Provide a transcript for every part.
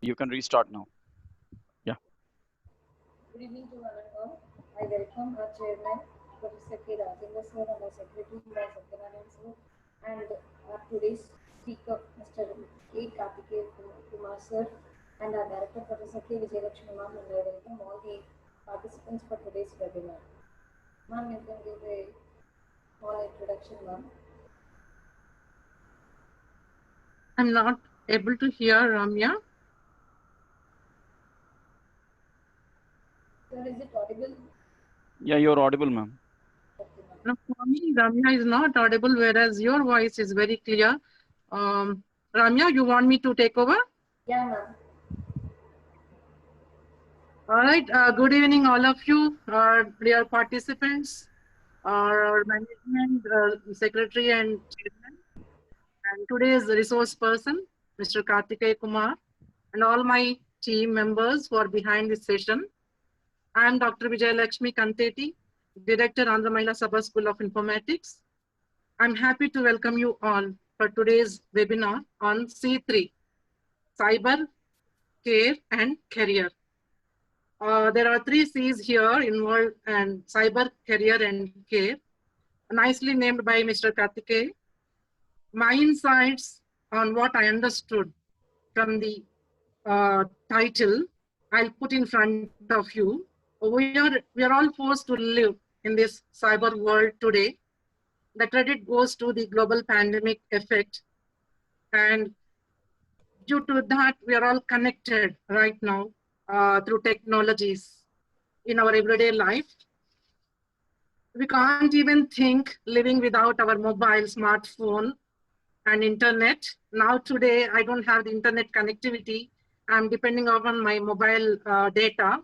You can restart now. Yeah. Good evening to one and all. I welcome our chairman, Professor K. Rajendra sir, and our secretary, Mr. Satyanarayan sir, and our today's speaker, Mr. K. Kartikeya Kumar sir, and our director, Professor K. Vijayalakshmi ma'am, and I welcome all the participants for today's webinar. Ma'am, you can give a small introduction, ma'am. I'm not able to hear Ramya. Sir, is it audible? Yeah, you're audible, ma'am. Okay, ma'am. No, for me, Ramya is not audible, whereas your voice is very clear. Ramya, you want me to take over? Yeah, ma'am. All right. Good evening, all of you, dear participants, our management, secretary, and chairman, and today's resource person, Mr. Kartikeya Kumar, and all my team members who are behind this session. I am Dr. Vijayalakshmi Kanteti, Director, Andhra Mahila Sabha School of Informatics. I'm happy to welcome you all for today's webinar on C3, Cyber, Care, and Career. There are three C's here involved, and cyber, career, and care, nicely named by Mr. Kartikeya. My insights on what I understood from the title, I'll put in front of you. We are all forced to live in this cyber world today. The credit goes to the global pandemic effect, and due to that, we are all connected right now through technologies in our everyday life. We can't even think living without our mobile, smartphone, and internet. Now today, I don't have the internet connectivity. I'm depending upon my mobile data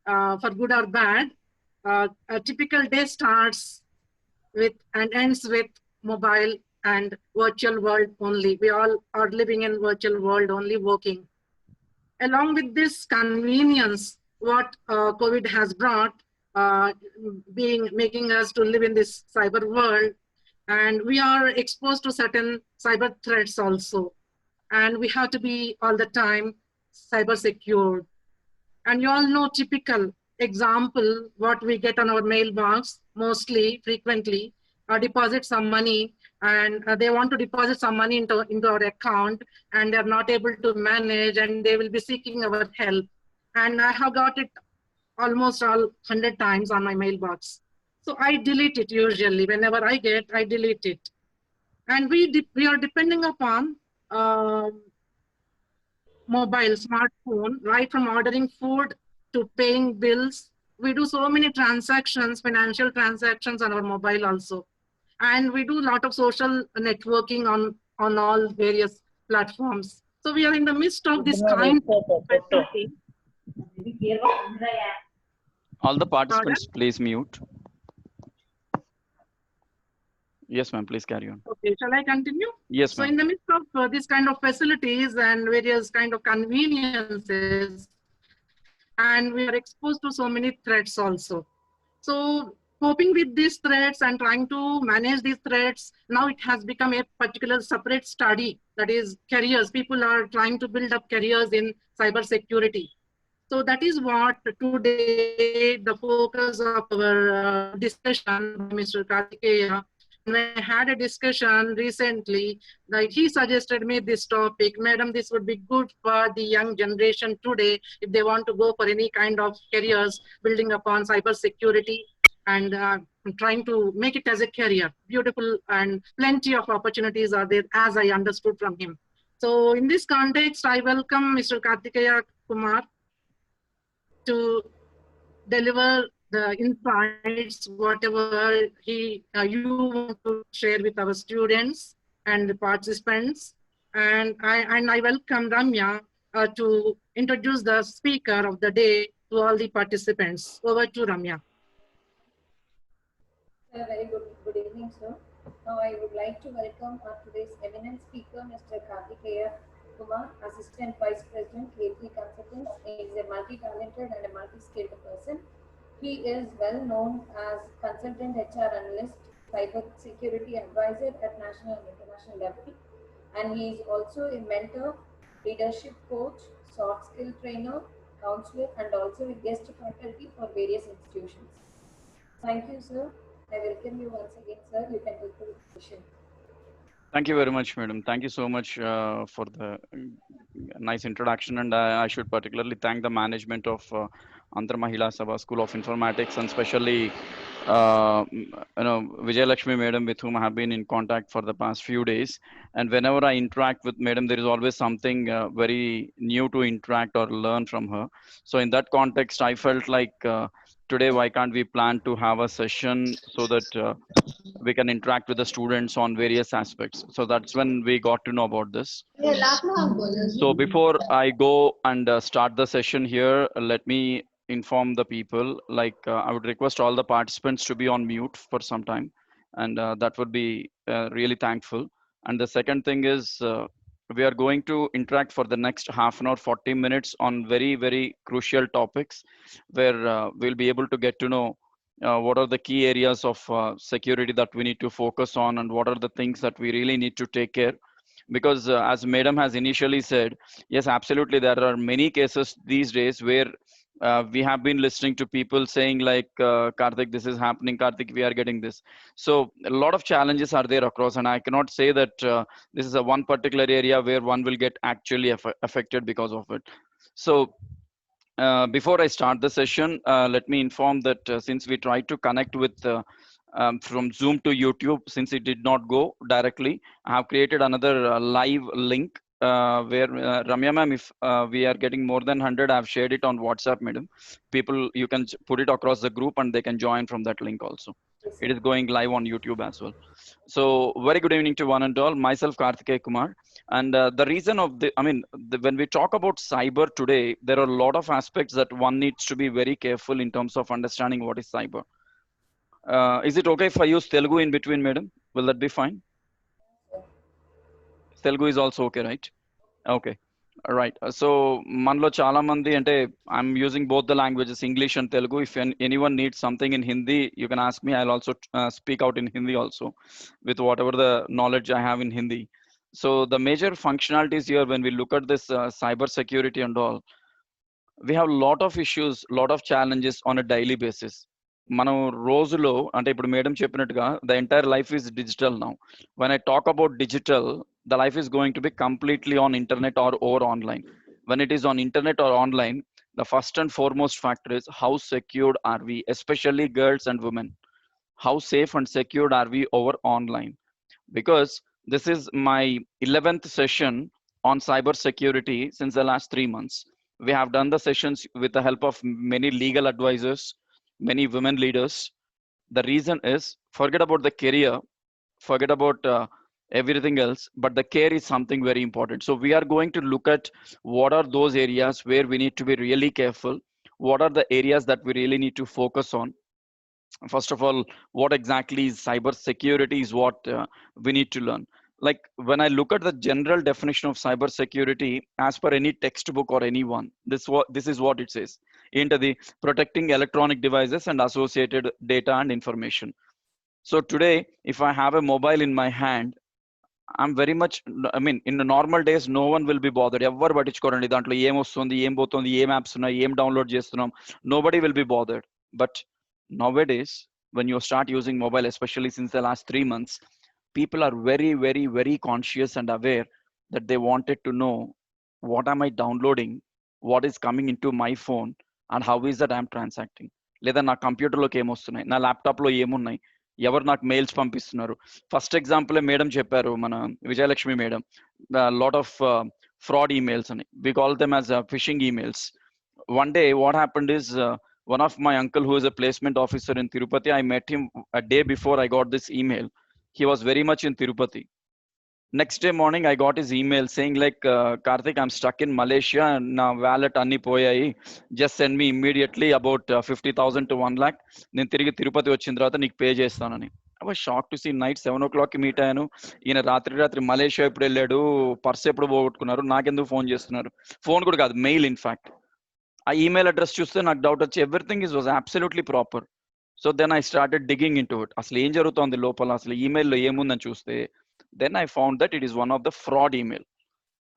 for good or bad. A typical day starts with and ends with mobile and virtual world only. We all are living in virtual world only, working. Along with this convenience, what COVID has brought, making us to live in this cyber world, and we are exposed to certain cyber threats also, and we have to be all the time cyber secured. And you all know typical example what we get on our mailbox mostly frequently, deposit some money, and they want to deposit some money into our account, and they're not able to manage, and they will be seeking our help. And I have got it almost all 100 times on my mailbox. So I delete it usually. Whenever I get, I delete it. And we are depending upon um, mobile, smartphone, right from ordering food to paying bills. We do so many transactions, financial transactions on our mobile also. And we do a lot of social networking on all various platforms. So we are in the midst of this kind of facility. All the participants, Pardon? please mute. Yes, ma'am. Please carry on. Okay, shall I continue? Yes, So ma'am. in the midst of this kind of facilities and various kind of conveniences, and we are exposed to so many threats also. So coping with these threats and trying to manage these threats, now it has become a particular separate study, that is careers. People are trying to build up careers in cyber security. So that is what today the focus of our discussion by Mr. Kartikeya. And when I had a discussion recently, like he suggested me this topic, Madam, this would be good for the young generation today if they want to go for any kind of careers building upon cyber security and trying to make it as a career. Beautiful and plenty of opportunities are there, as I understood from him. So in this context, I welcome Mr. Kartikeya Kumar to deliver the insights, whatever you want to share with our students and the participants. And I welcome Ramya to introduce the speaker of the day to all the participants. Over to Ramya. A very good evening, sir. Now I would like to welcome our today's eminent speaker, Mr. Kartikeya Kumar, Assistant Vice President, K3 Consultants. He is a multi-talented and a multi-skilled person. He is well known as consultant HR analyst, cyber security advisor at national and international level, and he is also a mentor, leadership coach, soft skill trainer, counselor, and also a guest faculty for various institutions. Thank you, sir. I welcome you once again, sir. You can take the session. Thank you very much, madam. Thank you so much for the nice introduction. And I should particularly thank the management of Andhra Mahila Sabha School of Informatics, and especially Vijay Lakshmi madam, with whom I have been in contact for the past few days. And whenever I interact with madam, there is always something very new to interact or learn from her. So in that context, I felt like today, why can't we plan to have a session so that we can interact with the students on various aspects. So that's when we got to know about this. So before I go and start the session here, let me inform the people, like I would request all the participants to be on mute for some time, and that would be really thankful. And the second thing is we are going to interact for the next half an hour, 40 minutes on very, very crucial topics where we'll be able to get to know what are the key areas of security that we need to focus on, and what are the things that we really need to take care. Because as madam has initially said, yes, absolutely, there are many cases these days where we have been listening to people saying like, Karthik, this is happening, Karthik, we are getting this. So a lot of challenges are there across, and I cannot say that this is a one particular area where one will get actually affected because of it. So before I start the session, let me inform that since we tried to connect with from Zoom to YouTube, since it did not go directly, I have created another live link where Ramya ma'am, if we are getting more than 100, I've shared it on WhatsApp, madam. People, you can put it across the group and they can join from that link also. It is going live on YouTube as well. So very good evening to one and all. Myself, Karthikeya Kumar. And the reason of when we talk about cyber today, there are a lot of aspects that one needs to be very careful in terms of understanding what is cyber. Is it okay if I use Telugu in between, madam? Will that be fine? Telugu is also okay, right? Okay. All right. So manlo chala mandi ante I'm using both the languages, English and Telugu. If anyone needs something in Hindi, you can ask me. I'll also speak out in Hindi also with whatever the knowledge I have in Hindi. So the major functionalities here, when we look at this cyber security and all, we have a lot of issues, lot of challenges on a daily basis. మనం రోజులో అంటే ఇప్పుడు madam చెప్పినట్టుగా the entire life is digital now. When I talk about digital, the life is going to be completely on internet or over online. When it is on internet or online, the first and foremost factor is how secured are we, especially girls and women. How safe and secured are we over online? Because this is my 11th session on cyber security since the last 3 months. We have done the sessions with the help of many legal advisors, many women leaders. The reason is, forget about the career, forget about everything else, but the care is something very important. So we are going to look at what are those areas where we need to be really careful, what are the areas that we really need to focus on. First of all, what exactly is cyber security is what we need to learn. Like when I look at the general definition of cyber security, as per any textbook or anyone, this is what it says: into the protecting electronic devices and associated data and information. So today, if I have a mobile in my hand, I'm very much, I mean, in the normal days, no one will be bothered. Ever పట్టించుకోరండి దాంట్లో ఏం వస్తుంది, ఏం పోతుంది, ఏం apps ఉన్నాయి, ఏం download చేస్తున్నాం. Nobody will be bothered. But nowadays, when you start using mobile, especially since the last 3 months, people are very, very, very conscious and aware that they wanted to know, what am I downloading, what is coming into my phone, and how is that I'm transacting. లేదా నా కంప్యూటర్లోకి ఏమొస్తున్నాయి, నా ల్యాప్టాప్లో ఏమున్నాయి, ఎవరు నాకు mails పంపిస్తున్నారు. First example madam చెప్పారు, మన Vijayalakshmi madam, lot of fraud emails అని, we call them as phishing emails. One day what happened is, one of my uncle who is a placement officer in Tirupati, I met him a day before I got this email. He was very much in Tirupati. Next day morning, I got his email saying like, Karthik, I'm stuck in Malaysia and na wallet anni poyayi. Just send me immediately about 50,000 to 1 lakh. Then tirigi Tirupati vachin tarvata neeku pay chestanani. I was shocked to see night 7 o'clock ki meet ayanu. ఈయన రాత్రి Malaysia ఎప్పుడు వెళ్ళాడు, purse ఎప్పుడు పోగొట్టుకున్నారు, నాకెందుకు phone చేస్తున్నారు. Phone కూడా కాదు, మెయిల్. ఇన్ఫాక్ట్ ఆ ఈమెయిల్ అడ్రస్ చూస్తే నాకు డౌట్ వచ్చి, everything is was absolutely proper. So then I started digging into it. అసలు ఏం జరుగుతోంది లోపల, అసలు ఈమెయిల్లో ఏముందని చూస్తే, then I found that it is one of the fraud email.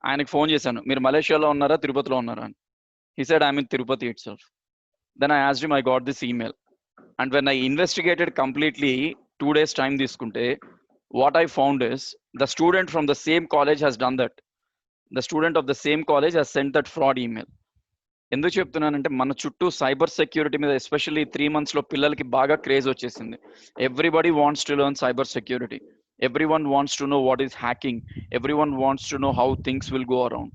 ఆయనకి ఫోన్ చేశాను, మీరు మలేషియాలో ఉన్నారా తిరుపతిలో ఉన్నారా అని. He said, I'm in Tirupati itself. Then I asked him, I got this email. And when I investigated completely, 2 days time తీసుకుంటే, what I found is the student from the same college has done that. The student of the same college has sent that fraud email. ఎందుకు చెప్తున్నానంటే మన చుట్టూ cyber security మీద especially 3 months లో పిల్లలకి బాగా craze వచ్చేసింది. Everybody wants to learn cyber security. Everyone wants to know what is hacking. Everyone wants to know how things will go around.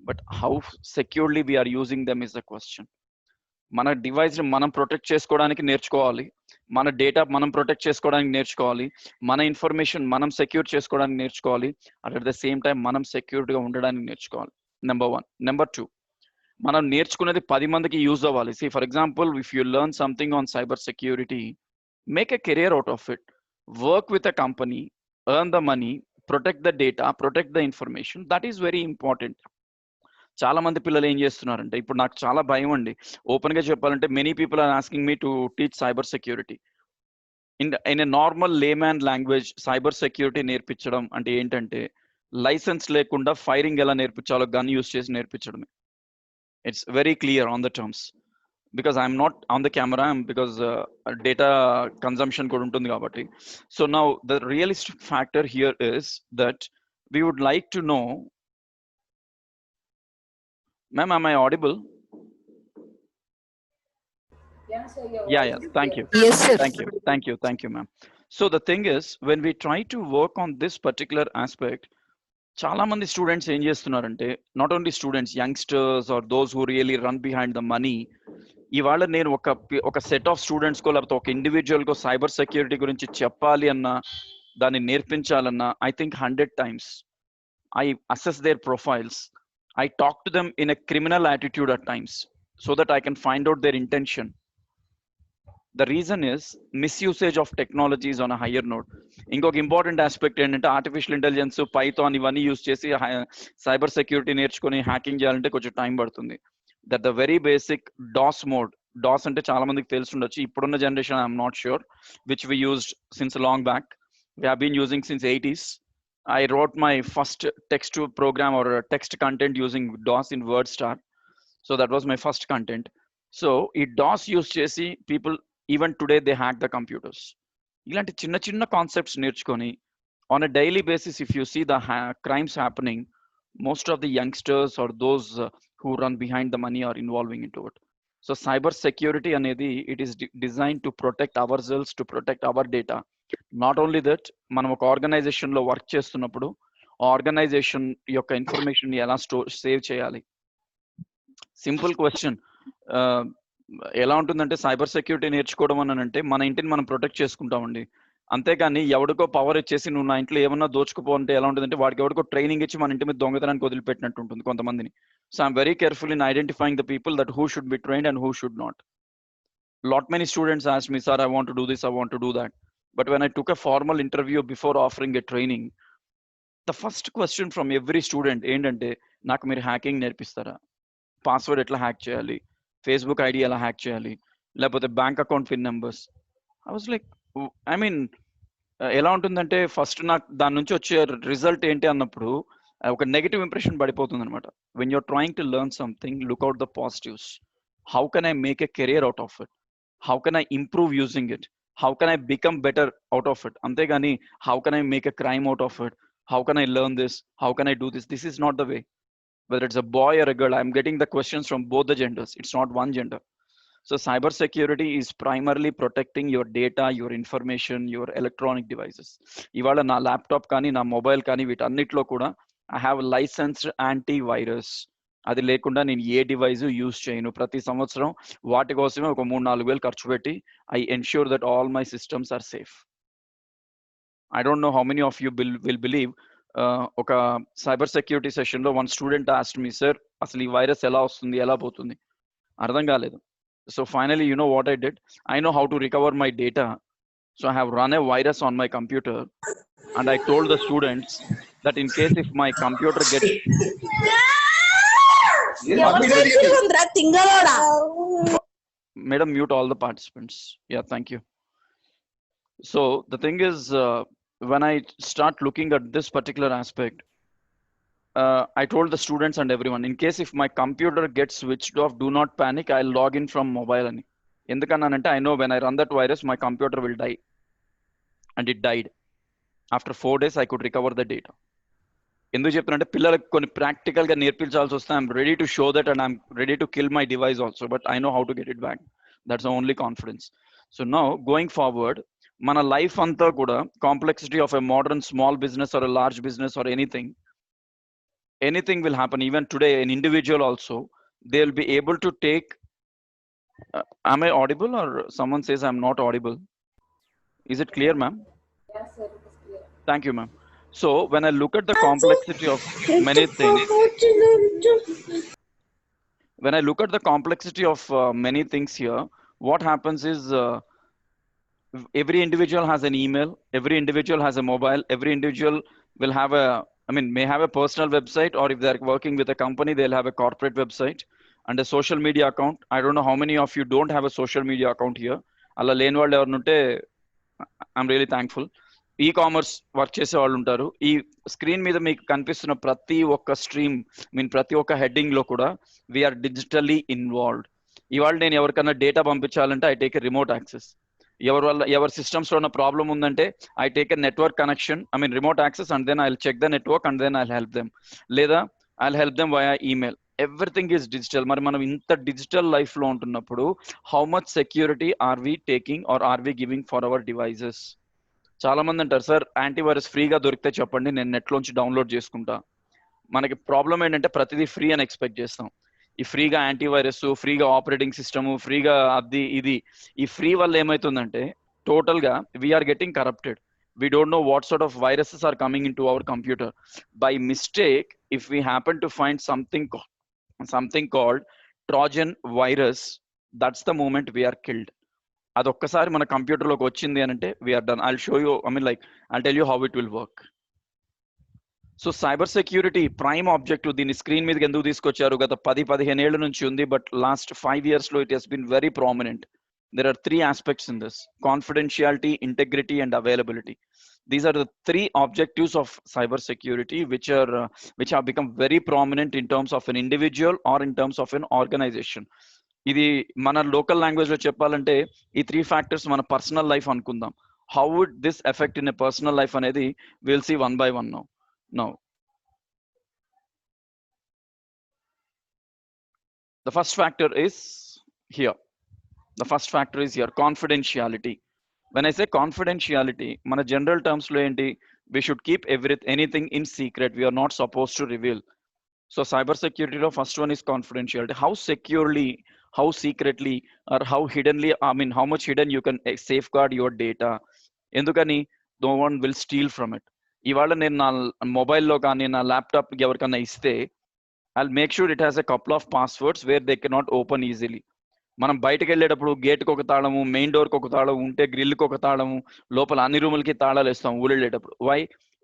But how securely we are using them is the question. మన డివైస్ని మనం protect చేసుకోవడానికి నేర్చుకోవాలి, మన data మనం protect చేసుకోవడానికి నేర్చుకోవాలి, మన information మనం సెక్యూర్ చేసుకోవడానికి నేర్చుకోవాలి, అట్ ద సేమ్ టైం మనం సెక్యూర్డ్గా ఉండడానికి నేర్చుకోవాలి. నెంబర్ 1. నెంబర్ 2, మనం నేర్చుకునేది 10 మందికి యూజ్ అవ్వాలి. See for example, if you learn something on cyber security, make a career out of it, work with a company, earn the money, protect the data, protect the information. That is very important. చాలా మంది పిల్లలు ఏం చేస్తున్నారంటే, ఇప్పుడు నాకు చాలా భయం అండి ఓపెన్ గా చెప్పాలంటే, many people are asking me to teach cyber security. In a normal layman language cyber security నేర్పించడం అంటే ఏంటంటే, లైసెన్స్ లేకుండా ఫైరింగ్ ఎలా నేర్పించాలో గన్ యూస్ చేసి నేర్పించడమే. It's very clear on the terms, because I'm not on the camera, because data consumption కూడా ఉంటుంది కాబట్టి. So now the realistic factor here is that we would like to know. Ma'am, am I audible? Yeah, sir, your Yeah, voice yeah. is Thank clear. you. Yes, sir. Thank you, ma'am. So the thing is, when we try to work on this particular aspect, చాలా మంది students ఏం చేస్తున్నారంటే, not only students, youngsters are those who really run behind the money. ఇవాళ నేను ఒక set of students కో లేకపోతే ఒక individual కో cyber security గురించి చెప్పాలి అన్నా, దాన్ని నేర్పించాలన్నా, I think 100 times I assess their profiles. I talk to them in a criminal attitude at times so that I can find out their intention. The reason is misusage of technologies on a higher note. ఇంకొక important aspect ఏంటంటే, artificial intelligence, Python ఇవన్నీ use చేసి cyber security నేర్చుకొని hacking చేయాలంటే కొంచెం time పడుతుంది. That the very basic DOS mode. DOS అంటే చాలా మందికి తెలుసుండొచ్చు, ఇప్పుడున్న generation I'm not sure, which we used since long back. We have been using since 80s. I wrote my first text to program or text content using DOS in WordStar. So that was my first content. So it DOS use chesi people even today they hack the computers. ఇలాంటి చిన్న చిన్న concepts నేర్చుకొని on a daily basis, if you see the crimes happening, most of the youngsters or those who run behind the money are involving into it. So cyber security anedi, it is designed to protect ourselves, to protect our data. Not only that, మనం ఒక ఆర్గనైజేషన్లో work చేస్తున్నప్పుడు organisation యొక్క information ఎలా save చేయాలి. Simple question. ఎలా ఉంటుందంటే, cyber security నేర్చుకోవడం అని అంటే మన ఇంటిని మనం ప్రొటెక్ట్ చేసుకుంటామండి, అంతేగాని ఎవడికో పవర్ ఇచ్చేసి నువ్వు నా ఇంట్లో ఏమన్నా దోచుకుపోంటే ఎలా ఉంటుందంటే, వాడికి ఎవరికో ట్రైనింగ్ ఇచ్చి మన ఇంటి మీద దొంగతనానికి వదిలిపెట్టినట్టు ఉంటుంది కొంతమందిని. So I'm very careful in identifying the people that who should be trained and who should not. Lot many students asked me, sir, I want to do this, I want to do that. But when I took a formal interview before offering a training, the first question from every student ఏంటంటే, నాకు మీరు hacking నేర్పిస్తారా, password ఎట్లా hack చేయాలి, Facebook ID ఎలా hack చేయాలి, లేకపోతే bank account pin numbers. I was like, I mean ఎలా ఉంటుందంటే, ఫస్ట్ నాకు దాని నుంచి వచ్చే రిజల్ట్ ఏంటి అన్నప్పుడు ఒక నెగిటివ్ ఇంప్రెషన్ పడిపోతుంది అనమాట. When you're trying to learn something, look out the positives. How can I make a career out of it? How can I improve using it? How can I become better out of it? Antegani, how can I make a crime out of it? How can I learn this? How can I do this? This is not the way. Whether it's a boy or a girl, I'm getting the questions from both the genders. It's not one gender. So cyber security is primarily protecting your data, your information, your electronic devices. Ivala na laptop kani, na mobile kani, vitannitlo kuda I have licensed antivirus. అది లేకుండా నేను ఏ device use చేయను. ప్రతి సంవత్సరం వాటి కోసమే ఒక 3-4 వేలు ఖర్చు పెట్టి I ensure that all my systems are safe. I don't know how many of you will believe, ఒక సైబర్ సెక్యూరిటీ సెషన్లో one student asked me, sir అసలు ఈ వైరస్ ఎలా వస్తుంది, ఎలా పోతుంది, అర్థం కాలేదు. So finally you know what I did, I know how to recover my data. So I have run a virus on my computer and I told the students that in case if my computer gets Madam, mute all the participants. Yeah, thank you. So the thing is, when I start looking at this particular aspect, I told the students and everyone, in case if my computer gets switched off, do not panic. I'll log in from mobile. Ani. Endukannante, I know when I run that virus, my computer will die. And it died. After 4 days, I could recover the data. ఎందుకు చెప్తున్నా అంటే పిల్లలకు కొన్ని practical గా నేర్పించాల్సి వస్తే I'm ready to show that and I'm ready to kill my device also but I know how to get it back. That's only confidence. So now going forward, మన life అంతా కూడా complexity of a modern small business are a large business are anything will happen. Even today, an individual also, they'll be able to take. Am I audible or someone says I'm not audible? Is it clear, ma'am? Yes, sir, it is clear. Thank you, ma'am. So when I look at the complexity of many things, when I look at the complexity of many things here, what happens is every individual has an email, every individual has a mobile, every individual will have may have a personal website, or if they're working with a company, they'll have a corporate website and a social media account. I don't know how many of you don't have a social media account here. Alla leni vallu evarnunte I'm really thankful. E-commerce work చేసే వాళ్ళు ఉంటారు. ఈ screen మీద మీకు కనిపిస్తున్న ప్రతి ఒక్క stream ప్రతి ఒక్క హెడ్డింగ్ లో కూడా వీఆర్ డిజిటల్లీ ఇన్వాల్వ్డ్. ఇవాళ నేను ఎవరికన్నా డేటా పంపించాలంటే I take a remote access. ఎవరి సిస్టమ్స్ లో ఉన్న ప్రాబ్లం ఉందంటే I take a network connection, remote access, and then I check the network and then I help them, లేదా I help them via email. Everything is digital. మరి మనం ఇంత digital life లో ఉంటున్నప్పుడు how much security are we taking are are we giving for our devices? చాలా మంది అంటారు, sir antivirus ఫ్రీగా దొరికితే చెప్పండి, నేను నెట్లోంచి డౌన్లోడ్ చేసుకుంటా. మనకి ప్రాబ్లం ఏంటంటే ప్రతిదీ ఫ్రీ అని ఎక్స్పెక్ట్ చేస్తాం. ఈ ఫ్రీగా యాంటీవైరస్, ఫ్రీగా ఆపరేటింగ్ సిస్టమ్, ఫ్రీగా అది ఇది, ఈ ఫ్రీ వల్ల ఏమవుతుందంటే టోటల్ గా we are getting corrupted. We don't know what sort of viruses are coming into our computer. By mistake, if we happen to find something called Trojan virus, that's the moment we are killed. అదొక్కసారి మన కంప్యూటర్లోకి వచ్చింది అని అంటే we are done. I'll show you, I'll tell you how it will work. So cyber security prime objective. దీన్ని screen మీదకి ఎందుకు తీసుకొచ్చారు? గత 10-15 ఏళ్ల నుంచి ఉంది, బట్ లాస్ట్ 5 years లో it has been very prominent. There are 3 aspects in this: confidentiality, integrity, and availability. These are the 3 objectives of cyber security, which have become very prominent in terms of an individual or in terms of an organization. ఇది మన local language లో చెప్పాలంటే ఈ 3 factors మన personal life అనుకుందాం. How would this effect in a personal life అనేది will see one by one now. The first factor is here. The first factor is here, confidentiality. When I say confidentiality, మన general terms లో ఏంటి? We should keep anything in secret. We are not supposed to reveal. So cyber security lo first one is confidentiality. How securely, how secretly, or how hiddenly, how much hidden you can safeguard your data. Endukani no one will steal from it. ఇవాళ నేను నా మొబైల్లో కానీ నా laptop ఎవరికన్నా ఇస్తే I'll make sure it has a couple of passwords where they cannot open easily. మనం బయటకు వెళ్ళేటప్పుడు గేట్కి ఒక తాళము, మెయిన్ డోర్కి ఒక తాళం ఉంటే గ్రిల్కి ఒక తాళము, లోపల అన్ని రూములకి తాళాలు వేస్తాం ఊరు వెళ్ళేటప్పుడు. Why?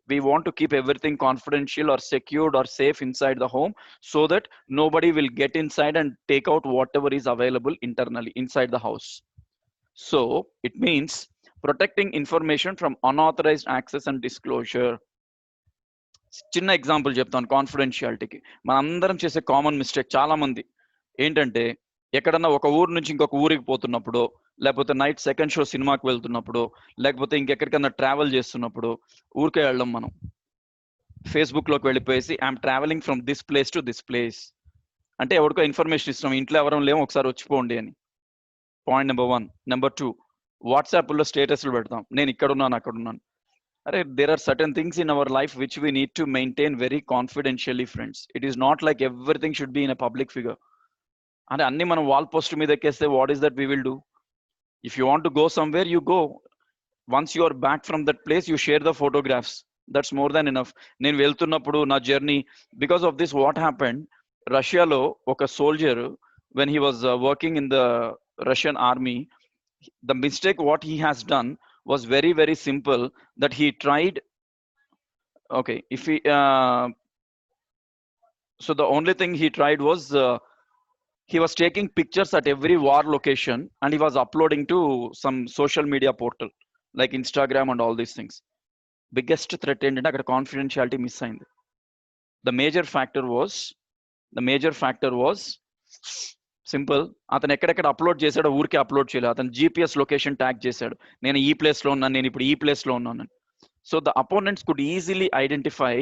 We want to keep everything confidential or secured or safe inside the home so that nobody will get inside and take out whatever is available internally inside the house. So it means protecting information from unauthorized access and disclosure. చిన్న example చెప్తాను కాన్ఫిడెన్షియాలిటీకి. మనందరం చేసే common mistake చాలా మంది ఏంటంటే, ఎక్కడన్నా ఒక ఊరు నుంచి ఇంకొక ఊరికి పోతున్నప్పుడు, లేకపోతే నైట్ సెకండ్ షో సినిమాకి వెళ్తున్నప్పుడు, లేకపోతే ఇంకెక్కడికన్నా ట్రావెల్ చేస్తున్నప్పుడు ఊరికే వెళ్ళడం. మనం ఫేస్బుక్ లోకి వెళ్ళిపోయేసి I'm travelling from this place to this place అంటే ఎవరికో ఇన్ఫర్మేషన్ ఇస్తున్నాం, ఇంట్లో ఎవరం లేము ఒకసారి వచ్చిపోండి అని. Point number 1. నెంబర్ 2, వాట్సాప్లో స్టేటస్లు పెడతాం, నేను ఇక్కడ ఉన్నాను అక్కడ ఉన్నాను. అరే, there are certain things in our life which we need to maintain very confidentially, friends. It is not like everything should be in a public figure. అంటే అన్ని మనం వాల్ పోస్ట్ మీద ఎక్కేస్తే what is that we will do? If you want to go somewhere, you go. Once you are back from that place, you share the photographs. That's more than enough. నేను వెళ్తున్నప్పుడు నా journey, because of this what happened, రష్యాలో ఒక soldier when he was working in the Russian army, the mistake what he has done was very, very simple, that he tried, okay, if he so the only thing he tried was he was taking pictures at every war location and he was uploading to some social media portal like Instagram and all these things. Biggest threat ఏంటంటే అక్కడ confidentiality miss అయింది. The major factor was simple. అతను ఎక్కడెక్కడ upload చేశాడో ఊరికే upload చేయలేదు. అతను GPS location tag చేశాడు. నేను ఈ ప్లేస్ లో ఉన్నాను, నేను ఇప్పుడు ఈ ప్లేస్ లో ఉన్నాను. So the opponents could easily identify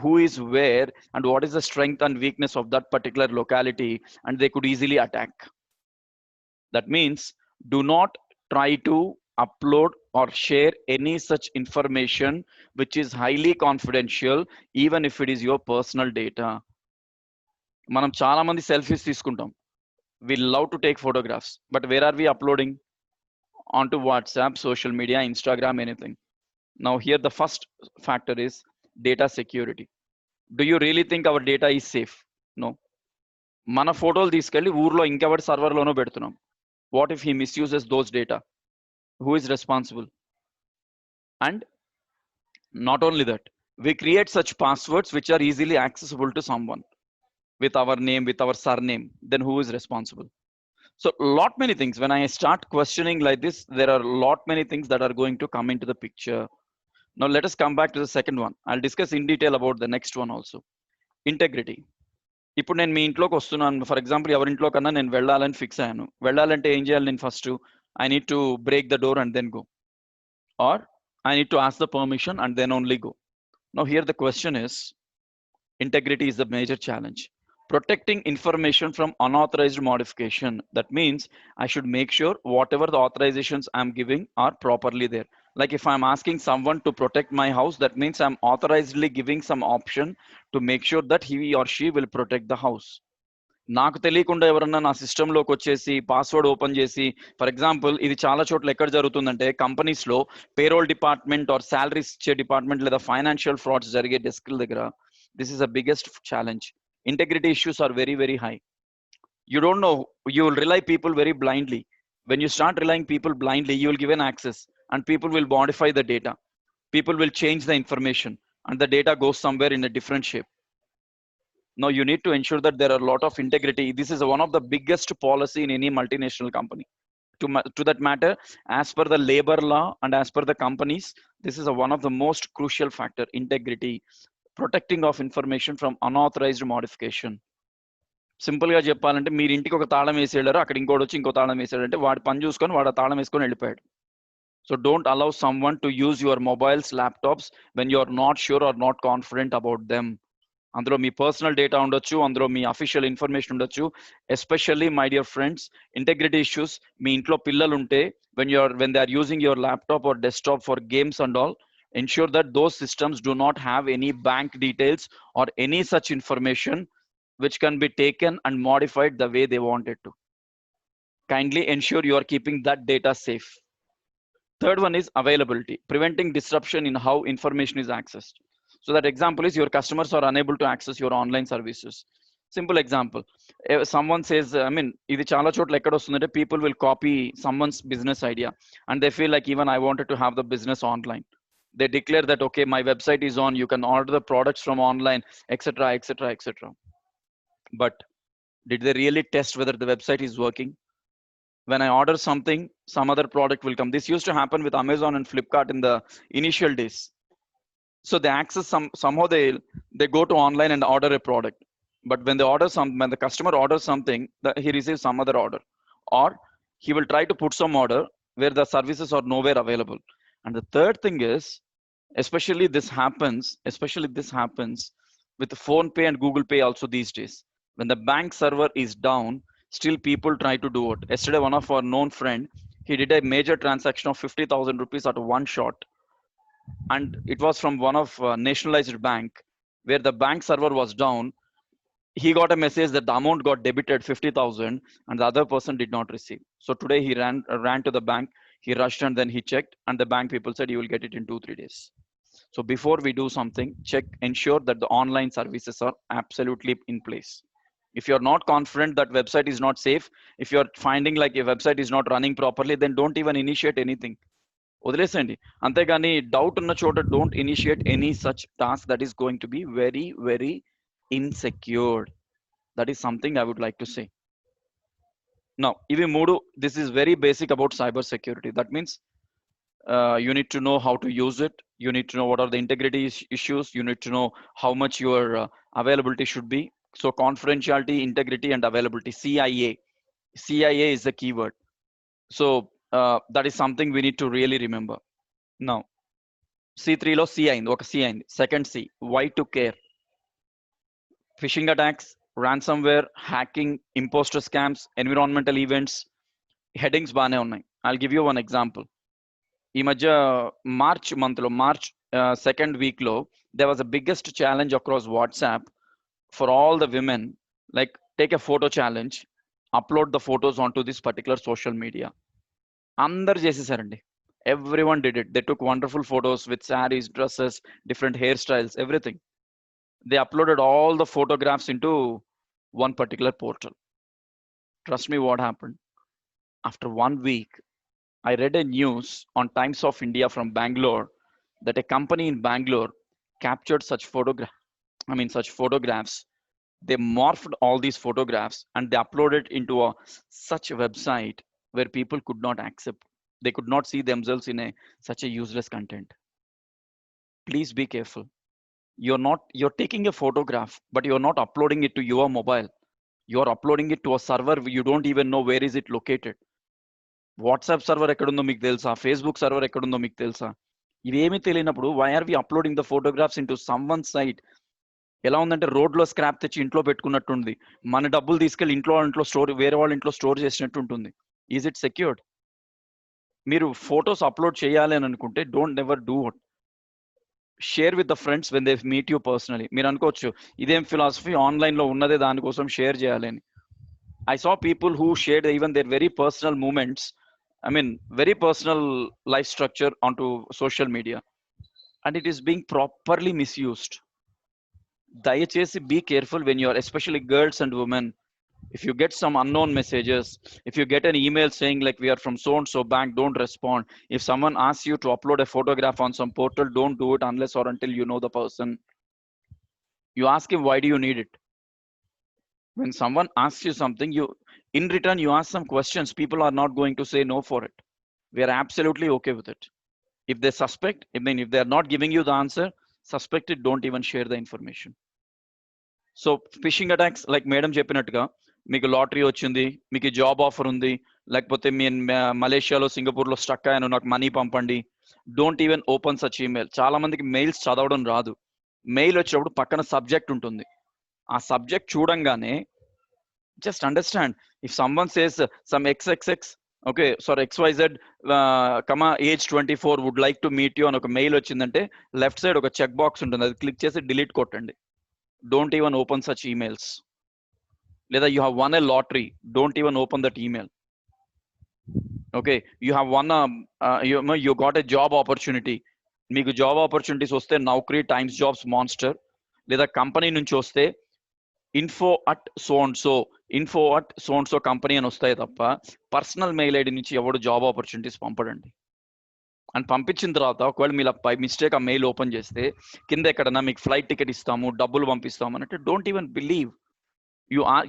who is where and what is the strength and weakness of that particular locality, and they could easily attack. That means do not try to upload or share any such information which is highly confidential, even if it is your personal data. మనం చాలా మంది selfies తీసుకుంటాం. We love to take photographs, but where are we uploading? Onto WhatsApp, social media, Instagram, anything. Now here the first factor is data security. Do you really think our data is safe? No. మన ఫోటోలు తీసుకెళ్ళి ఊర్లో ఇంకెవరి సర్వర్లోనో పెడుతున్నాం. What if he misuses those data? Who is responsible? And not only that, we create such passwords which are easily accessible to someone with our name, with our surname. Then who is responsible? So lot many things. When I start questioning like this, there are lot many things that are going to come into the picture. Now let us come back to the second one. I'll discuss in detail about the next one also. Integrity. ఇప్పుడు నేను మీ ఇంట్లోకి వస్తున్నాను, for example ఎవరి ఇంట్లో కన్నా నేను వెళ్ళాలని fix అయ్యాను. వెళ్ళాలంటే ఏం చేయాలి? నేను first I need to break the door and then go, or I need to ask the permission and then only go. Now here the question is, integrity is the major challenge. Protecting information from unauthorized modification. That means I should make sure whatever the authorizations I'm giving are properly there. Like if I'm asking someone to protect my house, that means I'm authorizedly giving some option to make sure that he or she will protect the house. నాకు తెలియకుండా ఎవరన్నా నా సిస్టంలోకి వచ్చేసి password open చేసి, for example ఇది చాలా చోట్ల ఎక్కడ జరుగుతుందంటే కంపెనీస్ లో పేరోల్ డిపార్ట్మెంట్ ఆర్ శాలరీస్ ఇచ్చే డిపార్ట్మెంట్ లేదా ఫైనాన్షియల్ ఫ్రాడ్స్ జరిగే డెస్క్ల దగ్గర, this is the biggest challenge. Integrity issues are very, very high. You don't know, you will rely people very blindly. When you start relying people blindly, you will give an access and people will modify the data. People will change the information and the data goes somewhere in a different shape. Now you need to ensure that there are a lot of integrity. This is one of the biggest policy in any multinational company. To that matter, as per the labor law and as per the companies, this is one of the most crucial factor, integrity. Protecting of information from unauthorized modification. Simple గా చెప్పాలంటే మీరు ఇంటికి ఒక తాళం వేసి వెళ్ళారు, అక్కడ ఇంకోటి వచ్చి ఇంకో తాళం వేసాడంటే వాడు పని చూసుకొని వాడు ఆ తాళం వేసుకొని వెళ్ళిపోయాడు. So don't allow someone to use your mobiles, laptops when you are not sure or not confident about them. అందులో మీ పర్సనల్ డేటా ఉండొచ్చు, అందులో మీ అఫీషియల్ ఇన్ఫర్మేషన్ ఉండొచ్చు. Especially my dear friends, integrity issues. మీ ఇంట్లో పిల్లలు ఉంటే when they are using your laptop or desktop for games and all, ensure that those systems do not have any bank details or any such information which can be taken and modified the way they want it to. Kindly ensure you are keeping that data safe. Third one is availability, preventing disruption in how information is accessed. So that example is your customers are unable to access your online services. Simple example, if someone says, I mean, ఇది చాలా చోట్ల ఎక్కడ వస్తుందంటే people will copy someone's business idea and they feel like even I wanted to have the business online. They declare that, okay, my website is on, you can order the products from online, etc., etc., etc. But did they really test whether the website is working? When I order something, some other product will come. This used to happen with Amazon and Flipkart in the initial days. So they access somehow they go to online and order a product. But when when the customer orders something, he receives some other order, or he will try to put some order where the services are nowhere available. And the third thing is, especially this happens with Phone Pay and Google Pay also these days. When the bank server is down, still people try to do it. Yesterday, one of our known friend, he did a major transaction of 50,000 rupees at one shot. And it was from one of nationalized bank where the bank server was down. He got a message that the amount got debited 50,000 and the other person did not receive. So today he ran to the bank, he rushed and then he checked and the bank people said you will get it in 2-3 days. So before we do something, ensure that the online services are absolutely in place. If you're not confident that website is not safe, if you're finding like your website is not running properly, then don't even initiate anything. వదిలేసండి. అంతేగాని doubt ఉన్న చోట don't initiate any such task that is going to be very, very insecure. That is something I would like to say. Now, ఇవి మూడు, this is very basic about cyber security. That means you need to know how to use it. You need to know what are the integrity issues. You need to know how much your availability should be. So confidentiality, integrity, and availability, CIA is the keyword. So that is something we need to really remember. Now C3 లో C అయింది, ఒక C అయింది. Second C, why to care. Fishing attacks, ransomware, hacking, impostor scams, environmental events, headings బాగానే ఉన్నాయి. I'll give you one example. ఈ మధ్య March second week లో there was a biggest challenge across WhatsApp for all the women, like take a photo challenge, upload the photos onto this particular social media. అందరు చేసేసారండి. Everyone did it. They took wonderful photos with sarees, dresses, different hairstyles, everything. They uploaded all the photographs into one particular portal. Trust me, what happened? After 1 week, I read a news on Times of India from Bangalore that a company in Bangalore captured such photographs. They morphed all these photographs and they uploaded into such a website where people could not accept. They could not see themselves in such a useless content. Please be careful. You're taking a photograph, but you're not uploading it to your mobile. You're uploading it to a server. You don't even know where is it located. WhatsApp server ekkadundo meeku telusa, Facebook server ekkadundo meeku telusa. ఇవేమీ తెలియనప్పుడు why are we uploading the photographs into someone's site? ఎలా ఉందంటే రోడ్లో scrap తెచ్చి ఇంట్లో పెట్టుకున్నట్టుంది. మన డబ్బులు తీసుకెళ్ళి ఇంట్లో స్టోర్, వేరే వాళ్ళ ఇంట్లో స్టోర్ చేసినట్టు ఉంటుంది. Is it secured? మీరు ఫొటోస్ అప్లోడ్ చేయాలి అని అనుకుంటే don't never do it. Share with the friends when they meet you personally. మీరు అనుకోవచ్చు ఇదేం ఫిలాసఫీ, ఆన్లైన్ లో ఉన్నదే దానికోసం షేర్ చేయాలి అని. I saw people who shared even their very personal moments, very personal life structure onto social media, and it is being properly misused. Dayachesi be careful when you are, especially girls and women. If you get some unknown messages, if you get an email saying like we are from so and so bank, don't respond. If someone asks you to upload a photograph on some portal, don't do it unless or until you know the person. You ask him, why do you need it? When someone asks you something, in return you ask some questions. People are not going to say no for it. We are absolutely okay with it. If they suspect, if they are not giving you the answer, suspect it, don't even share the information. So phishing attacks, like madam చెప్పినట్టుగా, మీకు lottery వచ్చింది, మీకు job offer ఉంది, లేకపోతే మీ మలేషియాలో, సింగపూర్లో stuck అయ్యాను, నాకు మనీ పంపండి. Don't even open such email. చాలా మందికి మెయిల్స్ చదవడం రాదు. మెయిల్ వచ్చినప్పుడు పక్కన సబ్జెక్ట్ ఉంటుంది. ఆ సబ్జెక్ట్ చూడంగానే just understand. If someone says some XXX, okay sorry XYZ, age 24 would like to meet you అని ఒక మెయిల్ వచ్చిందంటే లెఫ్ట్ సైడ్ ఒక చెక్ బాక్స్ ఉంటుంది, అది క్లిక్ చేసి డిలీట్ కొట్టండి. Don't even open such emails. లేదా you have won a lottery, don't even open that email. Okay, you have won you got a job opportunity. మీకు job opportunities వస్తే Naukri, Times Jobs, Monster, లేదా company నుంచి వస్తే info@so&so company అని వస్తాయి తప్ప personal mail ID నుంచి ఎవడు జాబ్ ఆపర్చునిటీస్ పంపడండి. అండ్ పంపించిన తర్వాత ఒకవేళ మీరు బై మిస్టేక్ ఆ మెయిల్ ఓపెన్ చేస్తే కింద ఎక్కడన్నా మీకు ఫ్లైట్ టికెట్ ఇస్తాము, డబ్బులు పంపిస్తాము అంటే don't even believe.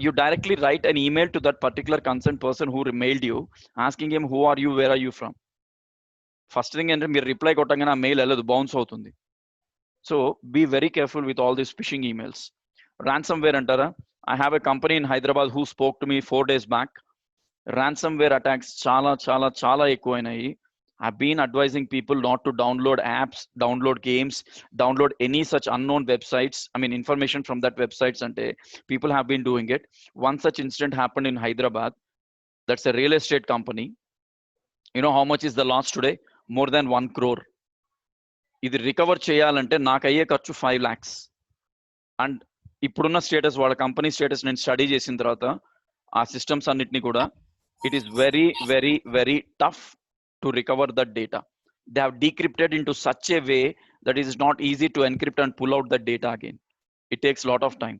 You directly write an email to that particular concerned person who mailed you, asking him who are you, where are you from. First thing అంటే మీరు రిప్లై కొట్టగానే ఆ మెయిల్ వెళ్ళదు, bounce అవుతుంది. So be very careful with all these phishing emails. ransomware అంటారా? I have a company in Hyderabad who spoke to me 4 days back. Ransomware attacks చాలా ఎక్కువైనాయి. I've been advising people not to download apps, download games, download any such unknown websites. Information from that websites ante people have been doing it. One such incident happened in Hyderabad. That's a real estate company. You know how much is the loss today? More than 1 crore. ఇది recover చేయాలంటే నాకు అయ్యే ఖర్చు 5 lakhs. And ఇప్పుడున్న status, వాళ్ళ company status నేను study చేసిన తర్వాత ఆ సిస్టమ్స్ అన్నిటిని కూడా, it is very very very tough to recover that data. They have decrypted in to such a way that is not easy to encrypt and pull out that data again. It takes lot of time.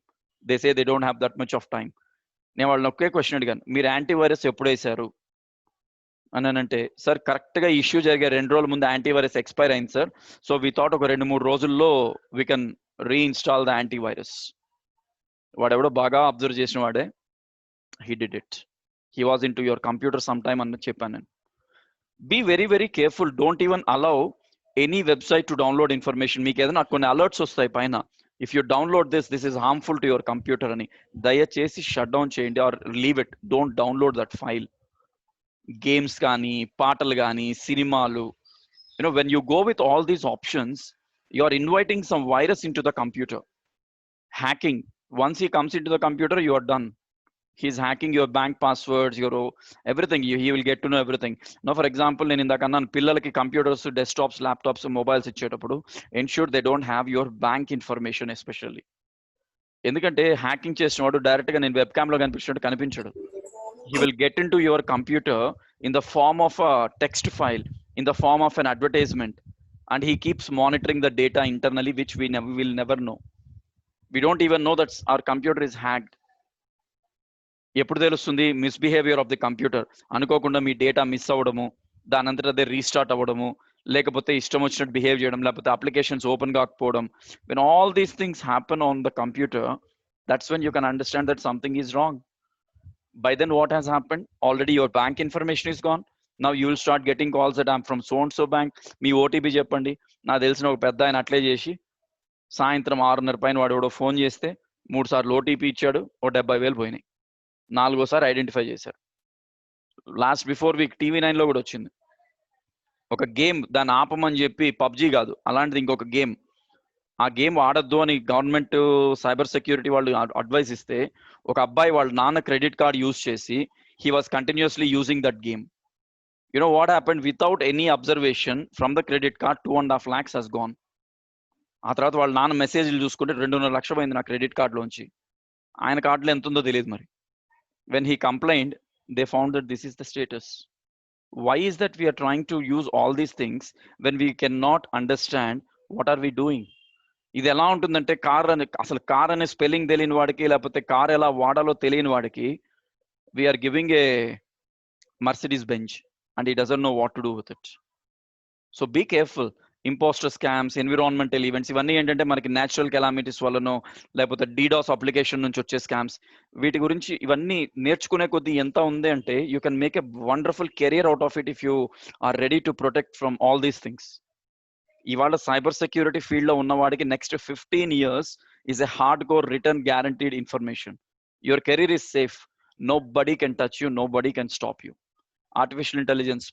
They say they don't have that much of time. నేను వాళ్ళని ఒకే question అడిగాను, మీరు antivirus ఎప్పుడు వేశారు అని అంటే, sir కరెక్ట్గా issue జరిగే 2 రోజుల ముందు యాంటీవైరస్ ఎక్స్పైర్ అయింది సార్. సో వి థాట్ ఒక 2-3 రోజుల్లో we can reinstall the antivirus. వాడెవడో బాగా అబ్జర్వ్ చేసిన వాడే, he did it. He was into your computer some time అని చెప్పాను నేను. Be very very careful. Don't even allow any website to download information. మీకు ఏదైనా కొన్ని అలర్ట్స్ వస్తాయి పైన, if you download this is harmful to your computer అని దయచేసి షట్ డౌన్ చేయండి or leave it, don't download that file. Games కానీ పాటలు కానీ సినిమాలు, when you go with all these options, you are inviting some virus into the computer. Hacking, once he comes into the computer, you are done. He's hacking your bank passwords, your everything. He will get to know everything. Now for example, నేను ఇందాక అన్నాను పిల్లలకి computers, desktops, laptops, mobiles ఇచ్చేటప్పుడు ensure they don't have your bank information especially. ఎందుకంటే hacking చేసిన వాడు direct గా నేను వెబ్ క్యామ్ లో కనిపించినట్టు కనిపించడు. He will get into your computer in the form of a text file, in the form of an advertisement, and he keeps monitoring the data internally, which we will never know. We don't even know that our computer is hacked. ఎప్పుడు తెలుస్తుంది misbehaviour of the computer? అనుకోకుండా మీ data miss అవ్వడము, దాని అంతటా అదే restart అవ్వడము, లేకపోతే ఇష్టం వచ్చినట్టు బిహేవ్ చేయడం, లేకపోతే అప్లికేషన్స్ ఓపెన్ కాకపోవడం. when all these things happen on the computer, that's when you can understand that something is wrong. By then what has happened? Already your bank information is gone. Now you will start getting calls that I'm from so and so bank, me OTP చెప్పండి. నాకు తెలిసిన ఒక పెద్ద ఆయన అట్లే చేసి సాయంత్రం 6:30 పైన వాడు ఫోన్ చేస్తే 3 సార్లు ఓటీపీ ఇచ్చాడు, 70,000 పోయినాయి. 4సారి ఐడెంటిఫై చేశారు. లాస్ట్ బిఫోర్ వీక్ TV9 లో కూడా వచ్చింది ఒక గేమ్, దాన్ని ఆపమని చెప్పి, పబ్జీ కాదు అలాంటిది ఇంకొక గేమ్, ఆ గేమ్ ఆడద్దు అని గవర్నమెంట్ సైబర్ సెక్యూరిటీ వాళ్ళు అడ్వైస్ ఇస్తే ఒక అబ్బాయి వాళ్ళ నాన్న క్రెడిట్ కార్డ్ యూజ్ చేసి he was continuously using that game. What happened? Without any observation from the credit card 2.5 lakhs has gone. ఆ తర్వాత వాళ్ళ నాన్న మెసేజ్లు చూసుకుంటే 2.5 లక్షలు పోయింది నా క్రెడిట్ కార్డులోంచి. ఆయన కార్డులో ఎంత ఉందో తెలియదు మరి. When he complained, they found that this is the status. Why is that we are trying to use all these things when we cannot understand what are we doing? ఇది ఎలా ఉంటుందంటే అసలు కార్ అనే స్పెల్లింగ్ తెలియని వాడికి, లేకపోతే car ఎలా వాడాలో తెలియని వాడికి we are giving a Mercedes Benz and he doesn't know what to do with it. So be careful. Impostor scams, environmental events, ఇవన్నీ ఏంటంటే మనకి న్యాచురల్ కెలామిటీస్ వల్లనో లేకపోతే డీడాస్ అప్లికేషన్ నుంచి వచ్చే స్కామ్స్, వీటి గురించి ఇవన్నీ నేర్చుకునే కొద్దీ ఎంత ఉంది అంటే you can make a wonderful career out of it if you are ready to protect from all these things. ఇవాళ సైబర్ సెక్యూరిటీ ఫీల్డ్ లో ఉన్న వాడికి next 15 years is a hardcore written guaranteed information. Your career is safe. Nobody can touch you. Nobody can stop you. Artificial intelligence,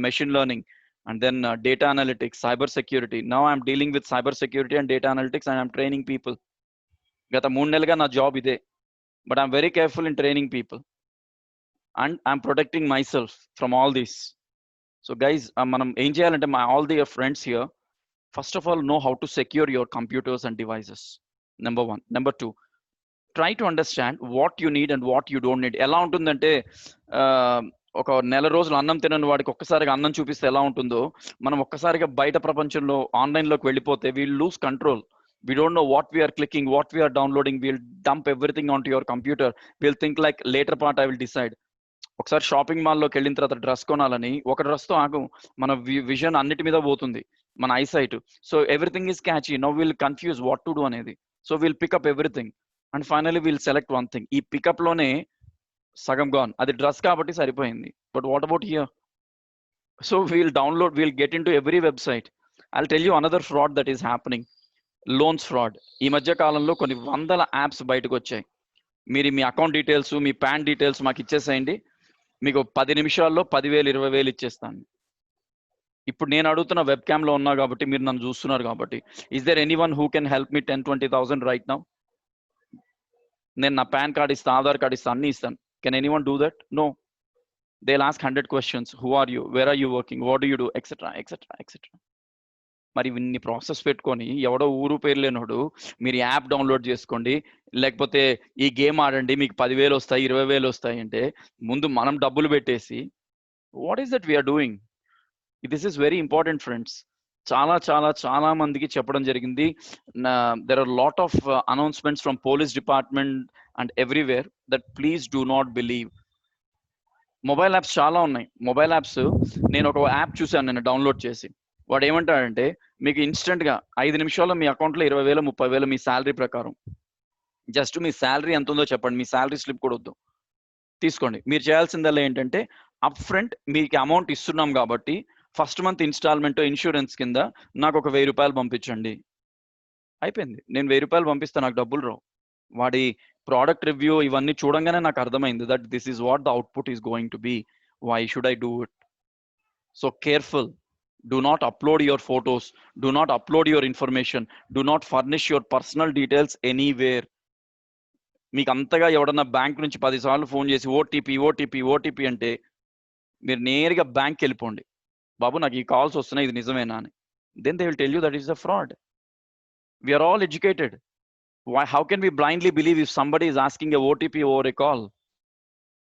machine learning, and then data analytics, cyber security. Now I'm dealing with cyber security and data analytics, and I'm training people. Gata 3 నెలలుగా నా job ఇదే, but I'm very careful in training people, and I'm protecting myself from all this. So guys, మనం ఏం చేయాలంటే all the friends here, first of all, know how to secure your computers and devices. Number 1. Number 2, try to understand what you need and what you don't need. ఎలా ఉంటుందంటే ఒక నెల రోజులు అన్నం తినని వాడికి ఒక్కసారిగా అన్నం చూపిస్తే ఎలా ఉంటుందో, మనం ఒక్కసారిగా బయట ప్రపంచంలో ఆన్లైన్లోకి వెళ్ళిపోతే we'll lose control. We don't know what we are clicking, what we are downloading. We'll dump everything onto your computer. We'll think like later part I will decide. ఒకసారి షాపింగ్ మాల్లోకి వెళ్ళిన తర్వాత డ్రెస్ కొనాలని ఒక డ్రెస్తో ఆగు, మన విజన్ అన్నిటి మీద పోతుంది, మన eyesight. So everything is catchy. Now will confuse what to do అనేది. So will pick up everything and finally will select one thing. ఈ పికప్ లోనే సగం గాన్. అది డ్రెస్ కాబట్టి సరిపోయింది, but what about here? So we'll download, we'll get in to every website. I tell you another fraud that is happening, loans fraud. ఈ మధ్య కాలంలో కొన్ని వందల యాప్స్ బయటకు వచ్చాయి. మీరు మీ అకౌంట్ డీటెయిల్స్, మీ పాన్ డీటెయిల్స్ మాకు ఇచ్చేసేయండి, మీకు 10 నిమిషాల్లో 10,000 20,000 ఇచ్చేస్తాను. ఇప్పుడు నేను అడుగుతున్న వెబ్ క్యామ్ లో ఉన్నా కాబట్టి మీరు నన్ను చూస్తున్నారు కాబట్టి, is there anyone who can help me 10,000-20,000 right now? నేను నా పాన్ కార్డ్ ఇస్తాను, ఆధార్ కార్డ్ ఇస్తాను, అన్ని ఇస్తాను. Can anyone do that? No. they'll ask 100 questions. Who are you? Where are you working? What do you do? Etc. etc. etc. మరి ఇన్ని process పెట్టుకొని ఎవడో ఊరు పేరు లేనోడు మీరు యాప్ డౌన్లోడ్ చేసుకోండి, లేకపోతే ఈ గేమ్ ఆడండి, మీకు 10,000 వస్తాయి, 20,000 వస్తాయి అంటే ముందు మనం డబ్బులు పెట్టేసి, what is that we are doing? This is very important friends. చాలా చాలా చాలా మందికి చెప్పడం జరిగింది. There are lot of announcements from police department and everywhere that please do not believe. Mobile apps చాలా ఉన్నాయి. మొబైల్ యాప్స్ నేను ఒక యాప్ చూసాను నేను డౌన్లోడ్ చేసి. వాడు ఏమంటాడంటే మీకు ఇన్స్టెంట్ గా 5 నిమిషాల్లో మీ అకౌంట్లో 20,000 30,000 మీ శాలరీ ప్రకారం. జస్ట్ మీ శాలరీ ఎంత ఉందో చెప్పండి, మీ శాలరీ స్లిప్ కూడా వద్దు, తీసుకోండి. మీరు చేయాల్సిందల్లా ఏంటంటే అప్ ఫ్రంట్ మీకు అమౌంట్ ఇస్తున్నాం కాబట్టి ఫస్ట్ మంత్ ఇన్స్టాల్మెంట్ ఇన్సూరెన్స్ కింద నాకు ఒక 1,000 రూపాయలు పంపించండి. అయిపోయింది. నేను 1000 రూపాయలు పంపిస్తే నాకు డబ్బులు రావు. వాడి ప్రోడక్ట్ రివ్యూ ఇవన్నీ చూడంగానే నాకు అర్థమైంది that this is what the output is going to be. Why should I do it? So careful. Do not upload your photos. Do not upload your information. Do not furnish your personal details anywhere. మీకు అంతగా ఎవడన్నా bank నుంచి 10 సార్లు phone చేసి OTP అంటే మీరు నేరుగా బ్యాంక్‌కి వెళ్ళిపోండి. బాబు నాకు ఈ కాల్స్ వస్తున్నాయి, ఇది నిజమేనా అని. Then they will tell you that it is a fraud. We are all educated. How can we blindly believe if somebody is asking a OTP over a call?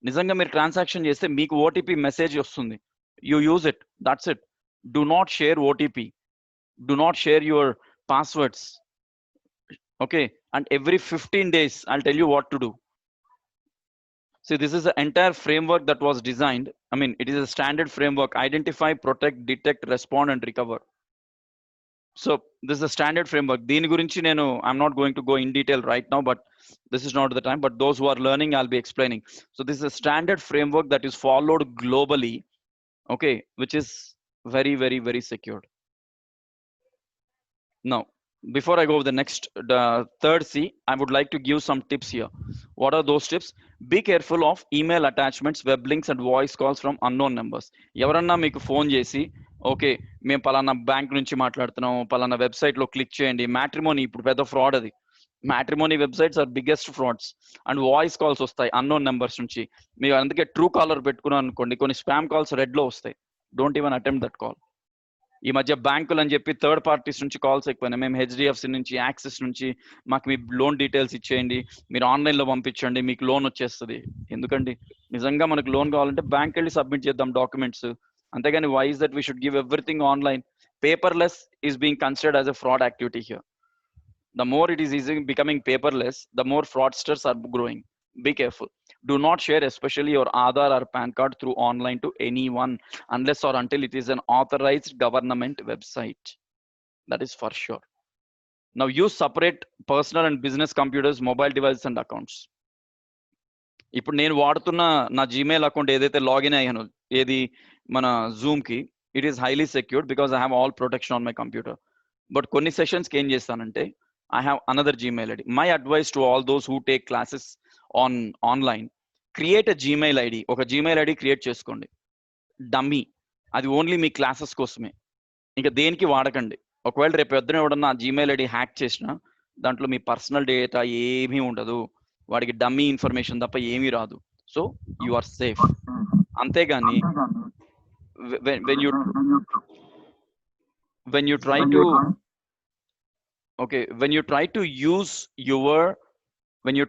నిజంగా మీరు ట్రాన్సాక్షన్ చేస్తే మీకు ఓటీపీ మెసేజ్ వస్తుంది. You use it. That's it. Do not share OTP. Do not share your passwords. Okay. And every 15 days, I'll tell you what to do. See, this is the entire framework that was designed. I mean, it is a standard framework. Identify, protect, detect, respond, and recover. So this is a standard framework. Deen gurinchi nenu, I'm not going to go in detail right now, but this is not the time. But those who are learning, I'll be explaining. So this is a standard framework that is followed globally. Okay. Which is very, very, very secured. Now, before I go to the next, the third C, I would like to give some tips here. What are those tips? Be careful of email attachments, web links, and voice calls from unknown numbers. ఎవరన్నా మీకు phone చేసి okay మేము పలానా bank నుంచి మాట్లాడుతున్నాం, పలానా website లో click చేయండి, మ్యాట్రిమోనీ ఇప్పుడు పెద్ద ఫ్రాడ్ అది. Matrimony websites are biggest frauds. And voice calls వస్తాయి అన్నోన్ నెంబర్స్ నుంచి. మీరు అందుకే ట్రూ కాలర్ పెట్టుకున్నాను అనుకోండి, కొన్ని స్పామ్ కాల్స్ రెడ్ లో వస్తాయి. Don't even attempt that call. ఈ మధ్య బ్యాంకులు అని చెప్పి థర్డ్ పార్టీస్ నుంచి కాల్స్ ఎక్కువైనా, మేము హెచ్డిఎఫ్సి నుంచి, యాక్సిస్ నుంచి మాకు మీ లోన్ డీటెయిల్స్ ఇచ్చేయండి, మీరు ఆన్లైన్లో పంపించండి, మీకు లోన్ వచ్చేస్తుంది. ఎందుకండి? నిజంగా మనకు లోన్ కావాలంటే బ్యాంక్ వెళ్ళి సబ్మిట్ చేద్దాం డాక్యుమెంట్స్. అంతేగాని why is that we should give everything online? Paperless is being considered as a fraud activity here. The more it is becoming paperless, the more fraudsters are growing. Be careful. Do not share especially your Aadhaar or PAN card through online to anyone unless or until it is an authorized government website. That is for sure. Now use separate personal and business computers, mobile devices and accounts. ఇప్పుడు నేను వాడుతున్న నా Gmail account ఏదైతే login అయ్యానో ఏది మన జూమ్కి, it is highly secured because I have all protection on my computer. But కొన్ని సెషన్స్కి ఏం చేస్తానంటే I have another Gmail ID. My advice to all those who take classes online, create a Gmail ID. ఒక Gmail ID create చేసుకోండి, dummy. అది only మీ classes కోసమే, ఇంకా దేనికి వాడకండి. ఒకవేళ రేపు పొద్దున ఎవడన్నా Gmail ID హ్యాక్ చేసినా దాంట్లో మీ పర్సనల్ డేటా ఏమీ ఉండదు, వాడికి డమ్మీ ఇన్ఫర్మేషన్ తప్ప ఏమీ రాదు. So you are safe. అంతేగాని when you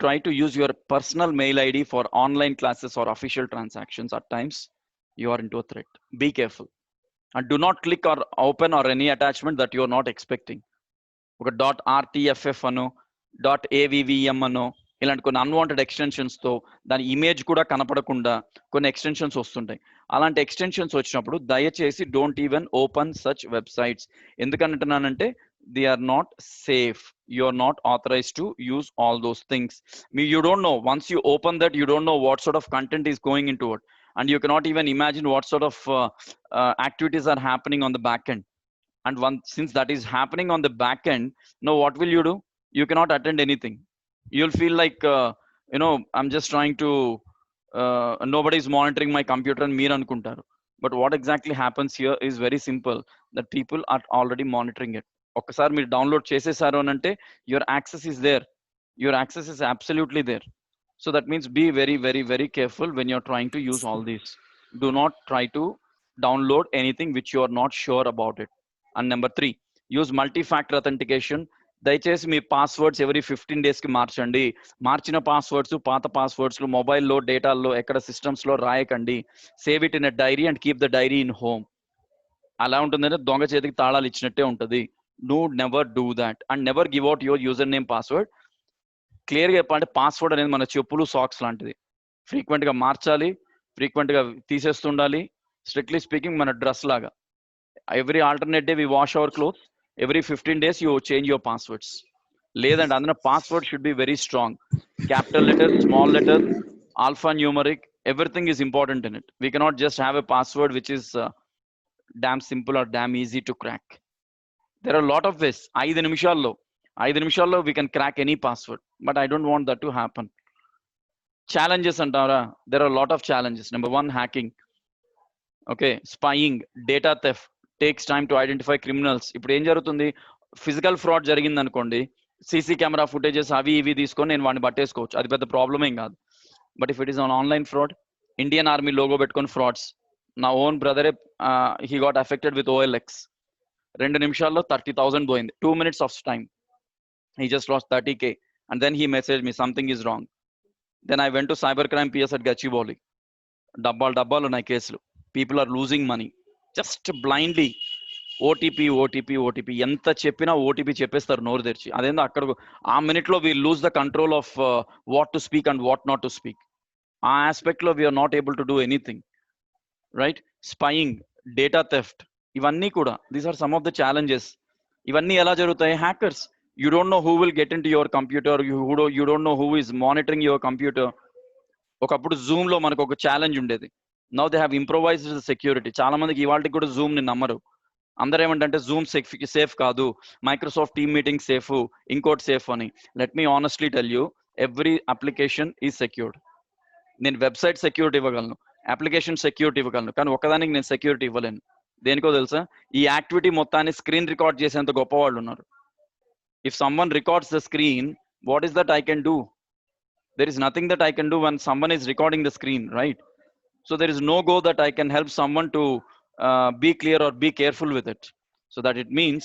try to use your personal mail ID for online classes or official transactions, at times you are into a threat. Be careful and do not click or open or any attachment that you are not expecting. ఒక .rtff అనో .avvm అనో ఇలాంటి కొన్ని unwanted extensions తో దాని image కూడా కనపడకుండా కొన్ని ఎక్స్టెన్షన్స్ వస్తుంటాయి. అలాంటి ఎక్స్టెన్షన్స్ వచ్చినప్పుడు దయచేసి don't even open such websites. ఎందుకంటున్నానంటే they are not safe. You are not authorized to use all those things. You don't know, once you open that, you don't know what sort of content is going into it, and you cannot even imagine what sort of activities are happening on the back end. And since that is happening on the back end, now what will you do? You cannot attend anything. You'll feel like I'm just trying to nobody is monitoring my computer and meer anukuntaru. But what exactly happens here is very simple, that people are already monitoring it. ఒక్కసారి మీరు download చేసేసారు అని అంటే your access is absolutely there. So that means be very very very careful when you're trying to use all these. Do not try to download anything which you are not sure about it. And number 3, use multi factor authentication. దయచేసి మీ passwords every 15 days కి మార్చండి. మార్చిన passwords, పాత passwords మొబైల్లో, డేటాల్లో, ఎక్కడ systems లో రాయకండి. Save it in a diary and keep the diary in home. అలా ఉంటుందంటే దొంగ చేతికి తాళాలు ఇచ్చినట్టే ఉంటుంది. No, never do that. And never give out your username, password. Clear గా చెప్పాలంటే పాస్వర్డ్ అనేది మన చెప్పులు, సాక్స్ లాంటిది. ఫ్రీక్వెంట్ గా మార్చాలి, ఫ్రీక్వెంట్ గా తీసేస్తుండాలి. స్ట్రిక్ట్లీ స్పీకింగ్ మన డ్రెస్ లాగా. Every alternate day we wash our cloth, every 15 days you change your passwords. లేదంటే అందులో password should be very strong. Capital letter, small letter, alpha numeric, everything is important in it. We cannot just have a password which is damn simple or damn easy to crack. There are a lot of ways. 5 నిమిషాల్లో 5 నిమిషాల్లో we can crack any password, but I don't want that to happen. Challenges antara, there are a lot of challenges. Number 1, hacking. Okay, spying, data theft takes time to identify criminals. ఇప్పుడు ఏం జరుగుతుంది, physical fraud జరిగింది అనుకోండి, CC camera footages అవి ఇవి తీసుకొని నేను వాడిని పట్టేసుకోవచ్చు, అది పెద్ద ప్రాబ్లం ఏం కాదు. But if it is on online fraud, Indian army logo పెట్టుకొని ఫ్రాడ్స్, నా ఓన్ బ్రదరే he got affected with OLX. 2 నిమిషాల్లో 30,000 పోయింది, 2 minutes of time. He just lost 30K and then he messaged me something is wrong. Then I went to cybercrime PS at Gachibowli. డబ్బాలు ఉన్నాయి కేసులు. People are losing money just blindly. OTP ఎంత చెప్పినా OTP చెప్పేస్తారు నోరు తెరిచి. అదేందో అక్కడ ఆ మినిట్ లో we lose the control of what to speak and what not to speak. ఆ ఆస్పెక్ట్ లో we are not able to do anything, right? Spying, data theft, ఇవన్నీ కూడా, these are some of the challenges. ఇవన్నీ ఎలా జరుగుతాయి? Hackers, you don't know who will get into your computer, you don't know who is monitoring your computer. ఒకప్పుడు Zoom లో మనకు ఒక challenge ఉండేది. Now they have improvised the security. చాలా మందికి ఇవాళకి కూడా జూమ్ ని నమ్మరు. అందరూ ఏమంటే జూమ్ సేఫ్ కాదు, మైక్రోసాఫ్ట్ టీమ్ మీటింగ్ సేఫ్, ఇంకోటి సేఫ్ అని. Let me honestly tell you, every application is secured. నేను వెబ్సైట్ సెక్యూరిటీ ఇవ్వగలను, అప్లికేషన్ సెక్యూరిటీ ఇవ్వగలను, కానీ ఒకదానికి నేను సెక్యూరిటీ ఇవ్వలేను. దేనికో తెలుసా? ఈ యాక్టివిటీ మొత్తాన్ని స్క్రీన్ రికార్డ్ చేసేంత గొప్ప వాళ్ళు ఉన్నారు. If someone records the screen, what is that I can do? There is nothing that I can do when someone is recording the screen, right? So there is no go that I can help someone to be clear or be careful with it. So that it means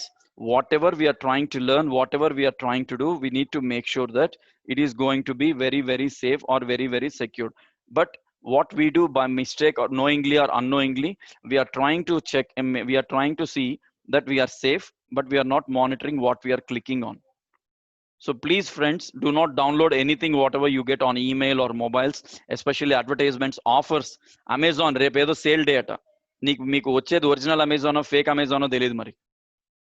whatever we are trying to learn, whatever we are trying to do, we need to make sure that it is going to be very, very safe or very, very secure. But what we do by mistake or knowingly or unknowingly, we are trying to check, we are trying to see that we are safe, but we are not monitoring what we are clicking on. So please friends, do not download anything whatever you get on email or mobiles, especially advertisements, offers. Amazon repedo sale day ata meeku vachedi original Amazon or fake Amazon teliyadu mari.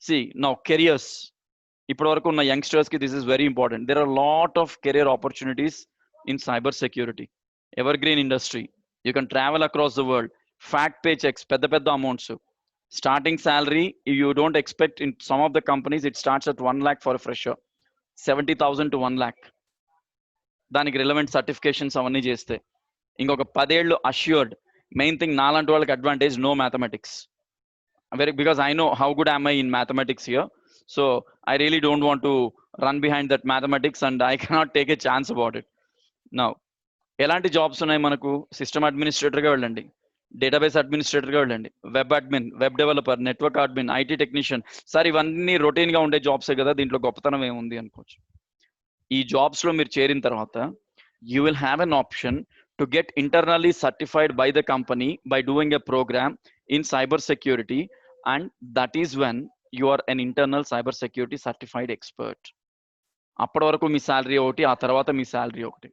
See, now careers, ippadu varaku unna youngsters ki this is very important. There are a lot of career opportunities in cyber security. Evergreen industry, you can travel across the world, fat paychecks, pedda amounts. Starting salary, you don't expect, in some of the companies it starts at 1 lakh for a fresher, 70,000 to 1 lakh. దానికి relevant certifications అవన్నీ చేస్తే ఇంకొక 10 ఏళ్ళు assured. Main thing నాలాంటి వాళ్ళకి advantage, no mathematics. Because I know how good am I in mathematics here, so I really don't want to run behind that mathematics and I cannot take a chance about it. Now ఎలాంటి jobs ఉన్నాయి మనకు? System అడ్మినిస్ట్రేటర్గా వెళ్ళండి, database అడ్మినిస్ట్రేటర్గా వెళ్ళండి, web admin, web developer, network admin, IT technician. Sir ఇవన్నీ రొటీన్గా ఉండే జాబ్సే కదా, దీంట్లో గొప్పతనం ఏముంది అనుకోవచ్చు. ఈ జాబ్స్లో మీరు చేరిన తర్వాత you will have an option to get internally certified by the company by doing a program in cyber security, and that is when you are an internal cyber security certified expert. అప్పటి వరకు మీ salary ఒకటి, ఆ తర్వాత మీ salary ఒకటి.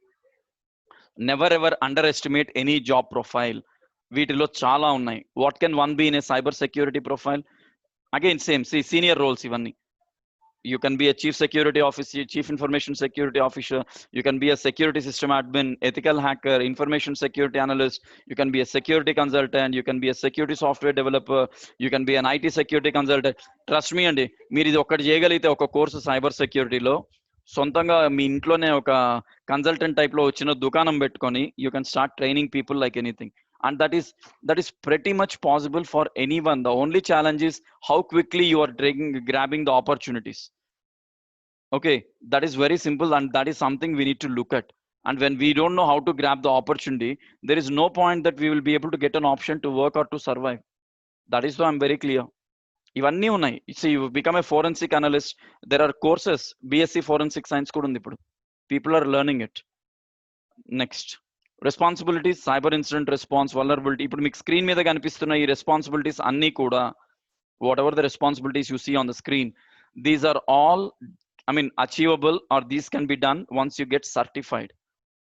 Never ever under estimate any job profile. వీటిలో చాలా ఉన్నాయి. What can one be in a cyber security profile? Again same, senior roles ఇవన్నీ. You can be a chief security officer, chief information security officer. You can be a security system admin, ethical hacker, information security analyst. You can be a security consultant. You can be a security software developer. You can be an IT security consultant. Trust me అండి, మీరు ఇది ఒక్కటి చేయగలిగితే ఒక course cyber సెక్యూరిటీలో, సొంతంగా మీ ఇంట్లోనే ఒక consultant type లో వచ్చిన దుకాణం పెట్టుకొని you can start training people like anything. And that is pretty much possible for anyone. The only challenge is how quickly you are grabbing the opportunities. Okay, that is very simple, and that is something we need to look at. And when we don't know how to grab the opportunity, there is no point that we will be able to get an option to work or to survive. That is why I'm very clear. ఇవన్నీ ఉన్నాయి. See, you become a forensic analyst. There are courses, BSc forensic science కూడా ఉంది ఇప్పుడు. People are learning it. Next, responsibilities, cyber incident response, vulnerability. ఇప్పుడు మీకు screen మీద కనిపిస్తున్న ఈ రెస్పాన్సిబిలిటీస్ అన్నీ కూడా, whatever the responsibilities you see on the screen, these are all achievable, or these can be done once you get certified.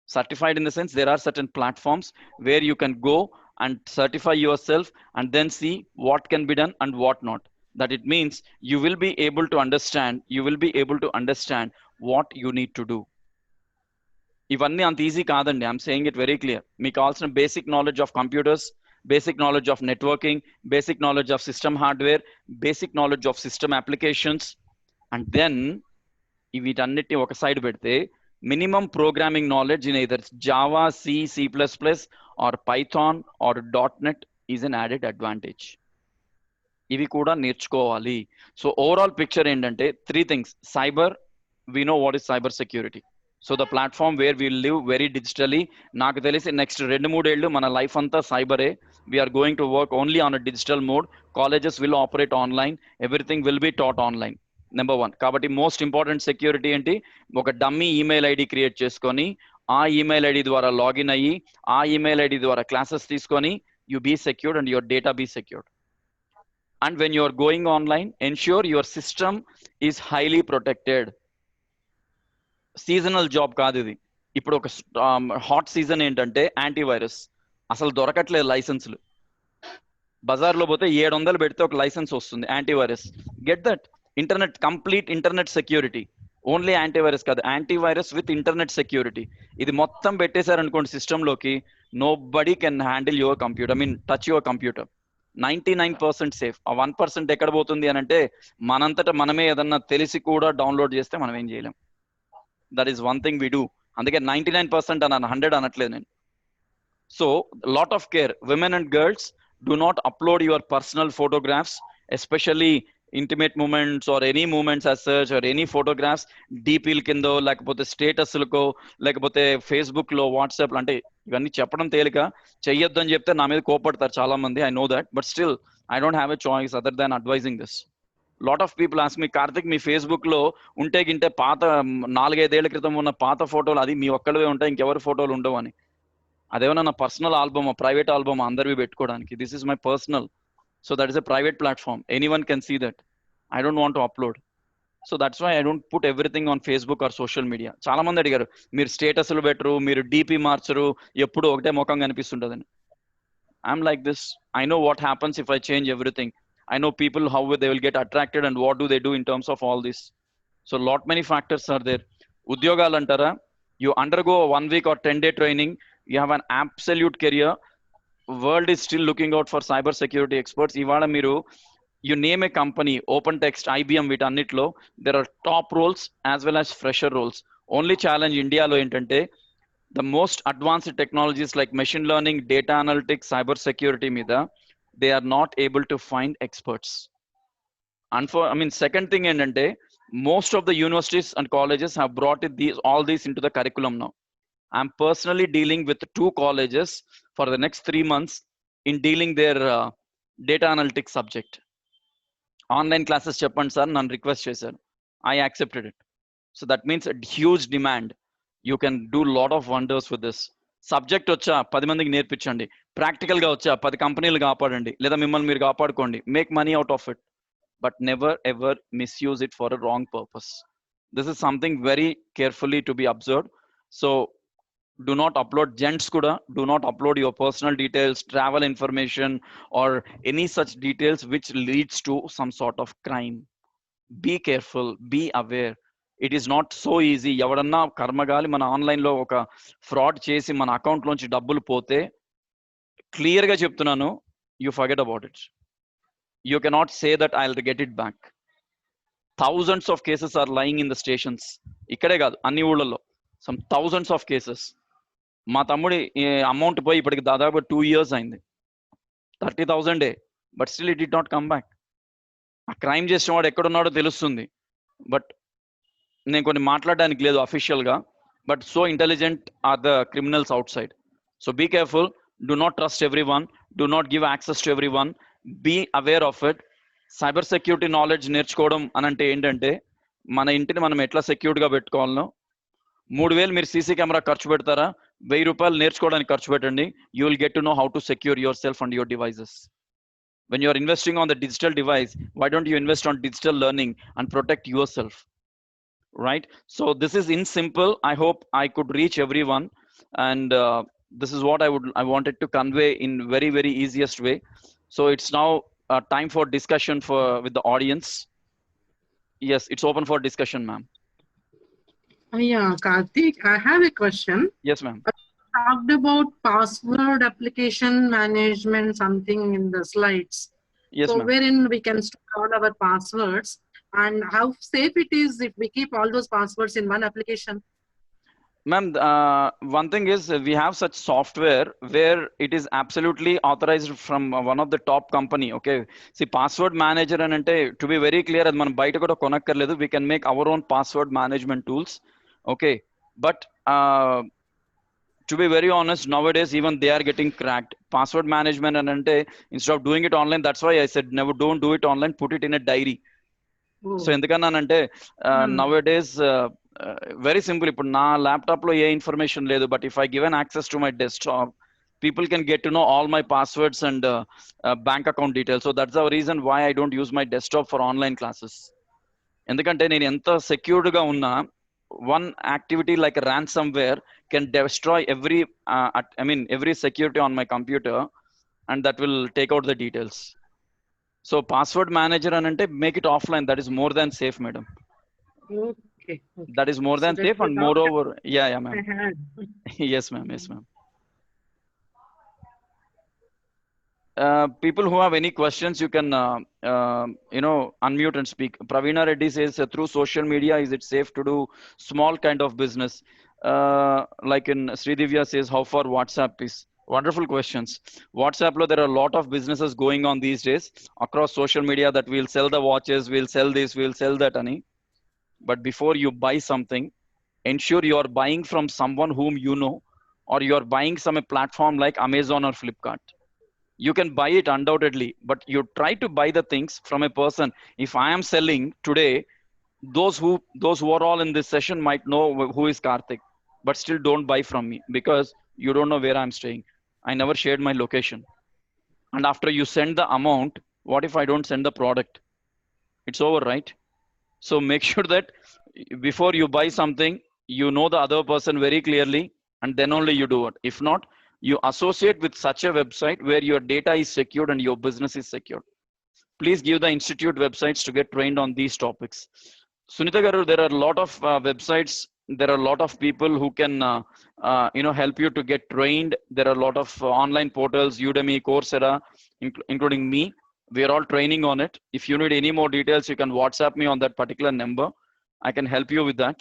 Certified in the sense, there are certain platforms where you can go and certify yourself and then see what can be done and what not. That it means you will be able to understand what you need to do. ఇవన్నీ అంత easy కాదండి. I'm saying it very clear. మీకు కావాల్సిన basic knowledge of computers, basic knowledge of networking, basic knowledge of system hardware, basic knowledge of system applications, and then వీటన్నిటిని ఒక side పెడితే minimum programming knowledge in either Java, C++ or Python or .NET is an added advantage. ఇవి కూడా నేర్చుకోవాలి. So overall picture ఏంటంటే 3 things. Cyber, we know what is cyber security. So the platform where we live very digitally, నాకు తెలిసి next 2-3 ఏళ్ళు మన life అంతా సైబరే. We are going to work only on a digital mode. Colleges will operate online. Everything will be taught online. Number 1. కాబట్టి most important security ఏంటి? ఒక dummy email ID create చేసుకొని ఆ ఈమెయిల్ ఐడి ద్వారా login అయ్యి ఆ email ID ద్వారా classes తీసుకొని you be secured and your data be secured. And when you are going online, ensure your system is highly protected. Seasonal job కాదు ఇది. ఇప్పుడు ఒక హాట్ సీజన్ ఏంటంటే యాంటీవైరస్. అసలు దొరకట్లేదు లైసెన్స్లు. బజార్లో పోతే 700 పెడితే ఒక లైసెన్స్ వస్తుంది antivirus. Get that. Internet, complete internet security. Only antivirus కాదు, యాంటీవైరస్ విత్ ఇంటర్నెట్ సెక్యూరిటీ. ఇది మొత్తం పెట్టేశారనుకోండి సిస్టంలోకి, nobody can handle your computer, touch your computer. 99% safe. ఆ 1% ఎక్కడ పోతుంది అని అంటే మనంతటా మనమే ఏదన్నా తెలిసి కూడా డౌన్లోడ్ చేస్తే మనం ఏం చేయలేం. That is one thing we do. అందుకే 99% అన్నాను, 100 అనట్లేదు నేను. So lot of care. Women and girls, do not upload your personal photographs, especially intimate moments or any moments as సర్చ్ ఆర్ ఎనీ ఫోటోగ్రాఫ్స్ డీపీల కిందో లేకపోతే స్టేటస్లకో లేకపోతే ఫేస్బుక్లో, వాట్సాప్లో. అంటే ఇవన్నీ చెప్పడం తేలిక, చెయ్యొద్దు అని చెప్తే నా మీద కోపడతారు చాలా మంది. I know that, but still I don't have a choice other than advising this. Lot of people ask me, Karthik మీ ఫేస్బుక్లో ఉంటే గింటే పాత 4-5 ఏళ్ల క్రితం ఉన్న పాత ఫోటోలు అది మీ ఒక్కళ్ళవే ఉంటాయి, ఇంకెవరి ఫోటోలు ఉండవు అని. అదేమన్నా నా పర్సనల్ ఆల్బమ్, ప్రైవేట్ ఆల్బమ్ అందరివి పెట్టుకోవడానికి? This is my personal. So that is a private platform. Anyone can see that. I don't want to upload. So that's why I don't put everything on Facebook or social media. చాలా మంది అడిగారు, మీరు స్టేటస్లు పెట్టరు, మీరు DP మార్చరు, ఎప్పుడు ఒకటే ముఖం కనిపిస్తుంటదని. I'm like this. I know what happens if I change everything. I know people how they will get attracted and what do they do in terms of all this. So lot many factors are there. ఉద్యోగాలు అంటారా, you undergo a 1 week or 10-day training, you have an absolute career. World is still looking out for cyber security experts. ఇవాళ మీరు you name a company, OpenText, IBM, వీటన్నిటిలో there are top roles as well as fresher roles. Only challenge ఇండియాలో ఏంటంటే the most advanced technologies like machine learning, data analytics, cyber security మీద they are not able to find experts. Second thing ఏంటంటే most of the universities and colleges have brought all these into the curriculum now. I'm personally dealing with 2 colleges for the next 3 months in dealing their data analytics subject. Online classes చెప్పండి sir నన్ను request చేశారు. I accepted it. So that means a huge demand. You can do lot of wonders with this. Subject వచ్చా 10 మందికి నేర్పించండి, ప్రాక్టికల్గా వచ్చా 10 కంపెనీలు కాపాడండి, లేదా మిమ్మల్ని మీరు కాపాడుకోండి. Make money out of it, but never ever misuse it for a wrong purpose. This is something very carefully to be observed. So do not upload, gents kuda, do not upload your personal details, travel information or any such details which leads to some sort of crime. Be careful, be aware. It is not so easy. ఎవడన్నా కర్మగాలి మన ఆన్లైన్లో ఒక fraud చేసి మన account లోంచి డబ్బులు పోతే క్లియర్గా చెప్తున్నాను, you forget about it. You cannot say that I'll get it back. Thousands of cases are lying in the stations. ఇక్కడే కాదు, అన్ని ఊళ్ళల్లో some thousands of cases. మా తమ్ముడి అమౌంట్ పోయి ఇప్పటికి దాదాపు 2 years అయింది, 30,000, but still it did not come back. ఆ క్రైమ్ చేసిన వాడు ఎక్కడున్నాడో తెలుస్తుంది, బట్ నేను కొన్ని మాట్లాడడానికి లేదు అఫీషియల్గా, but so intelligent are the criminals outside. So be careful, do not trust everyone, do not give access to everyone, be aware of it. Cyber security knowledge నేర్చుకోవడం అని అంటే ఏంటంటే మన ఇంటిని మనం ఎట్లా సెక్యూర్డ్గా పెట్టుకోవాలనో. 3,000 మీరు సీసీ కెమెరా ఖర్చు పెడతారా, 1,000 రూపాయలు నేర్చుకోవడానికి ఖర్చు పెట్టండి. You will get to know how to secure your self and your devices. When you are investing on the digital device, why don't you invest on digital learning and protect yourself, right? So this is in simple. I hope I could reach everyone, and this is what I wanted to convey in very, very easiest way. So it's now time for discussion with the audience. Yes, it's open for discussion, ma'am. Yeah, Karthik, I have a question. Yes, ma'am. Talked about password application management, something in the slides. Yes, so ma'am. wherein we can store all our passwords. And how safe it is if we keep all those passwords in one application? Ma'am, one thing is we have such software where it is absolutely authorized from one of the top company. Okay, see password manager and ante, to be very clear, అది మనం బయట కూడా కొనక్కర్లేదు. We can make our own password management tools. Okay, but to be very honest, nowadays even they are getting cracked. Password management and ante, instead of doing it online, that's why I said never don't do it online. Put it in a diary. So ఎందుకన్నానంటే nowadays very simple. ఇప్పుడు నా laptop లో ఏ information లేదు, but if I given access to my desktop, people can get to know all my passwords and bank account details. So that's the reason why I don't use my desktop for online classes. ఎందుకంటే నేను ఎంత secured గా ఉన్నా, one activity like a ransomware can destroy every every security on my computer, and that will take out the details. So password manager and ante make it offline. That is more than safe, madam. Okay. That is more than So safe, that's and the doubt moreover, yeah, I ma'am. had. Yes, ma'am. Yes, ma'am. People who have any questions, you can unmute and speak. Pravina Reddy says, through social media, is it safe to do small kind of business? Like in Sridivya says, how far WhatsApp is? Wonderful questions. WhatsApp lo, there are a lot of businesses going on these days across social media that we'll sell the watches, we'll sell this, we'll sell that, Ani. But before you buy something, ensure you are buying from someone whom you know, or you are buying some a platform like Amazon or Flipkart. You can buy it undoubtedly, but you try to buy the things from a person. If I am selling today, those who are all in this session might know who is Karthik, but still don't buy from me because you don't know where I'm staying. I never shared my location. And after you send the amount, what if I don't send the product? It's over, right? So make sure that before you buy something, you know the other person very clearly, and then only you do it. If not, you associate with such a website where your data is secured and your business is secured. Please give the institute websites to get trained on these topics. Sunita Garu, there are a lot of websites. There are a lot of people who can help you to get trained. There are a lot of online portals, Udemy, Coursera, including me. We are all training on it. If you need any more details, you can WhatsApp me on that particular number. I can help you with that.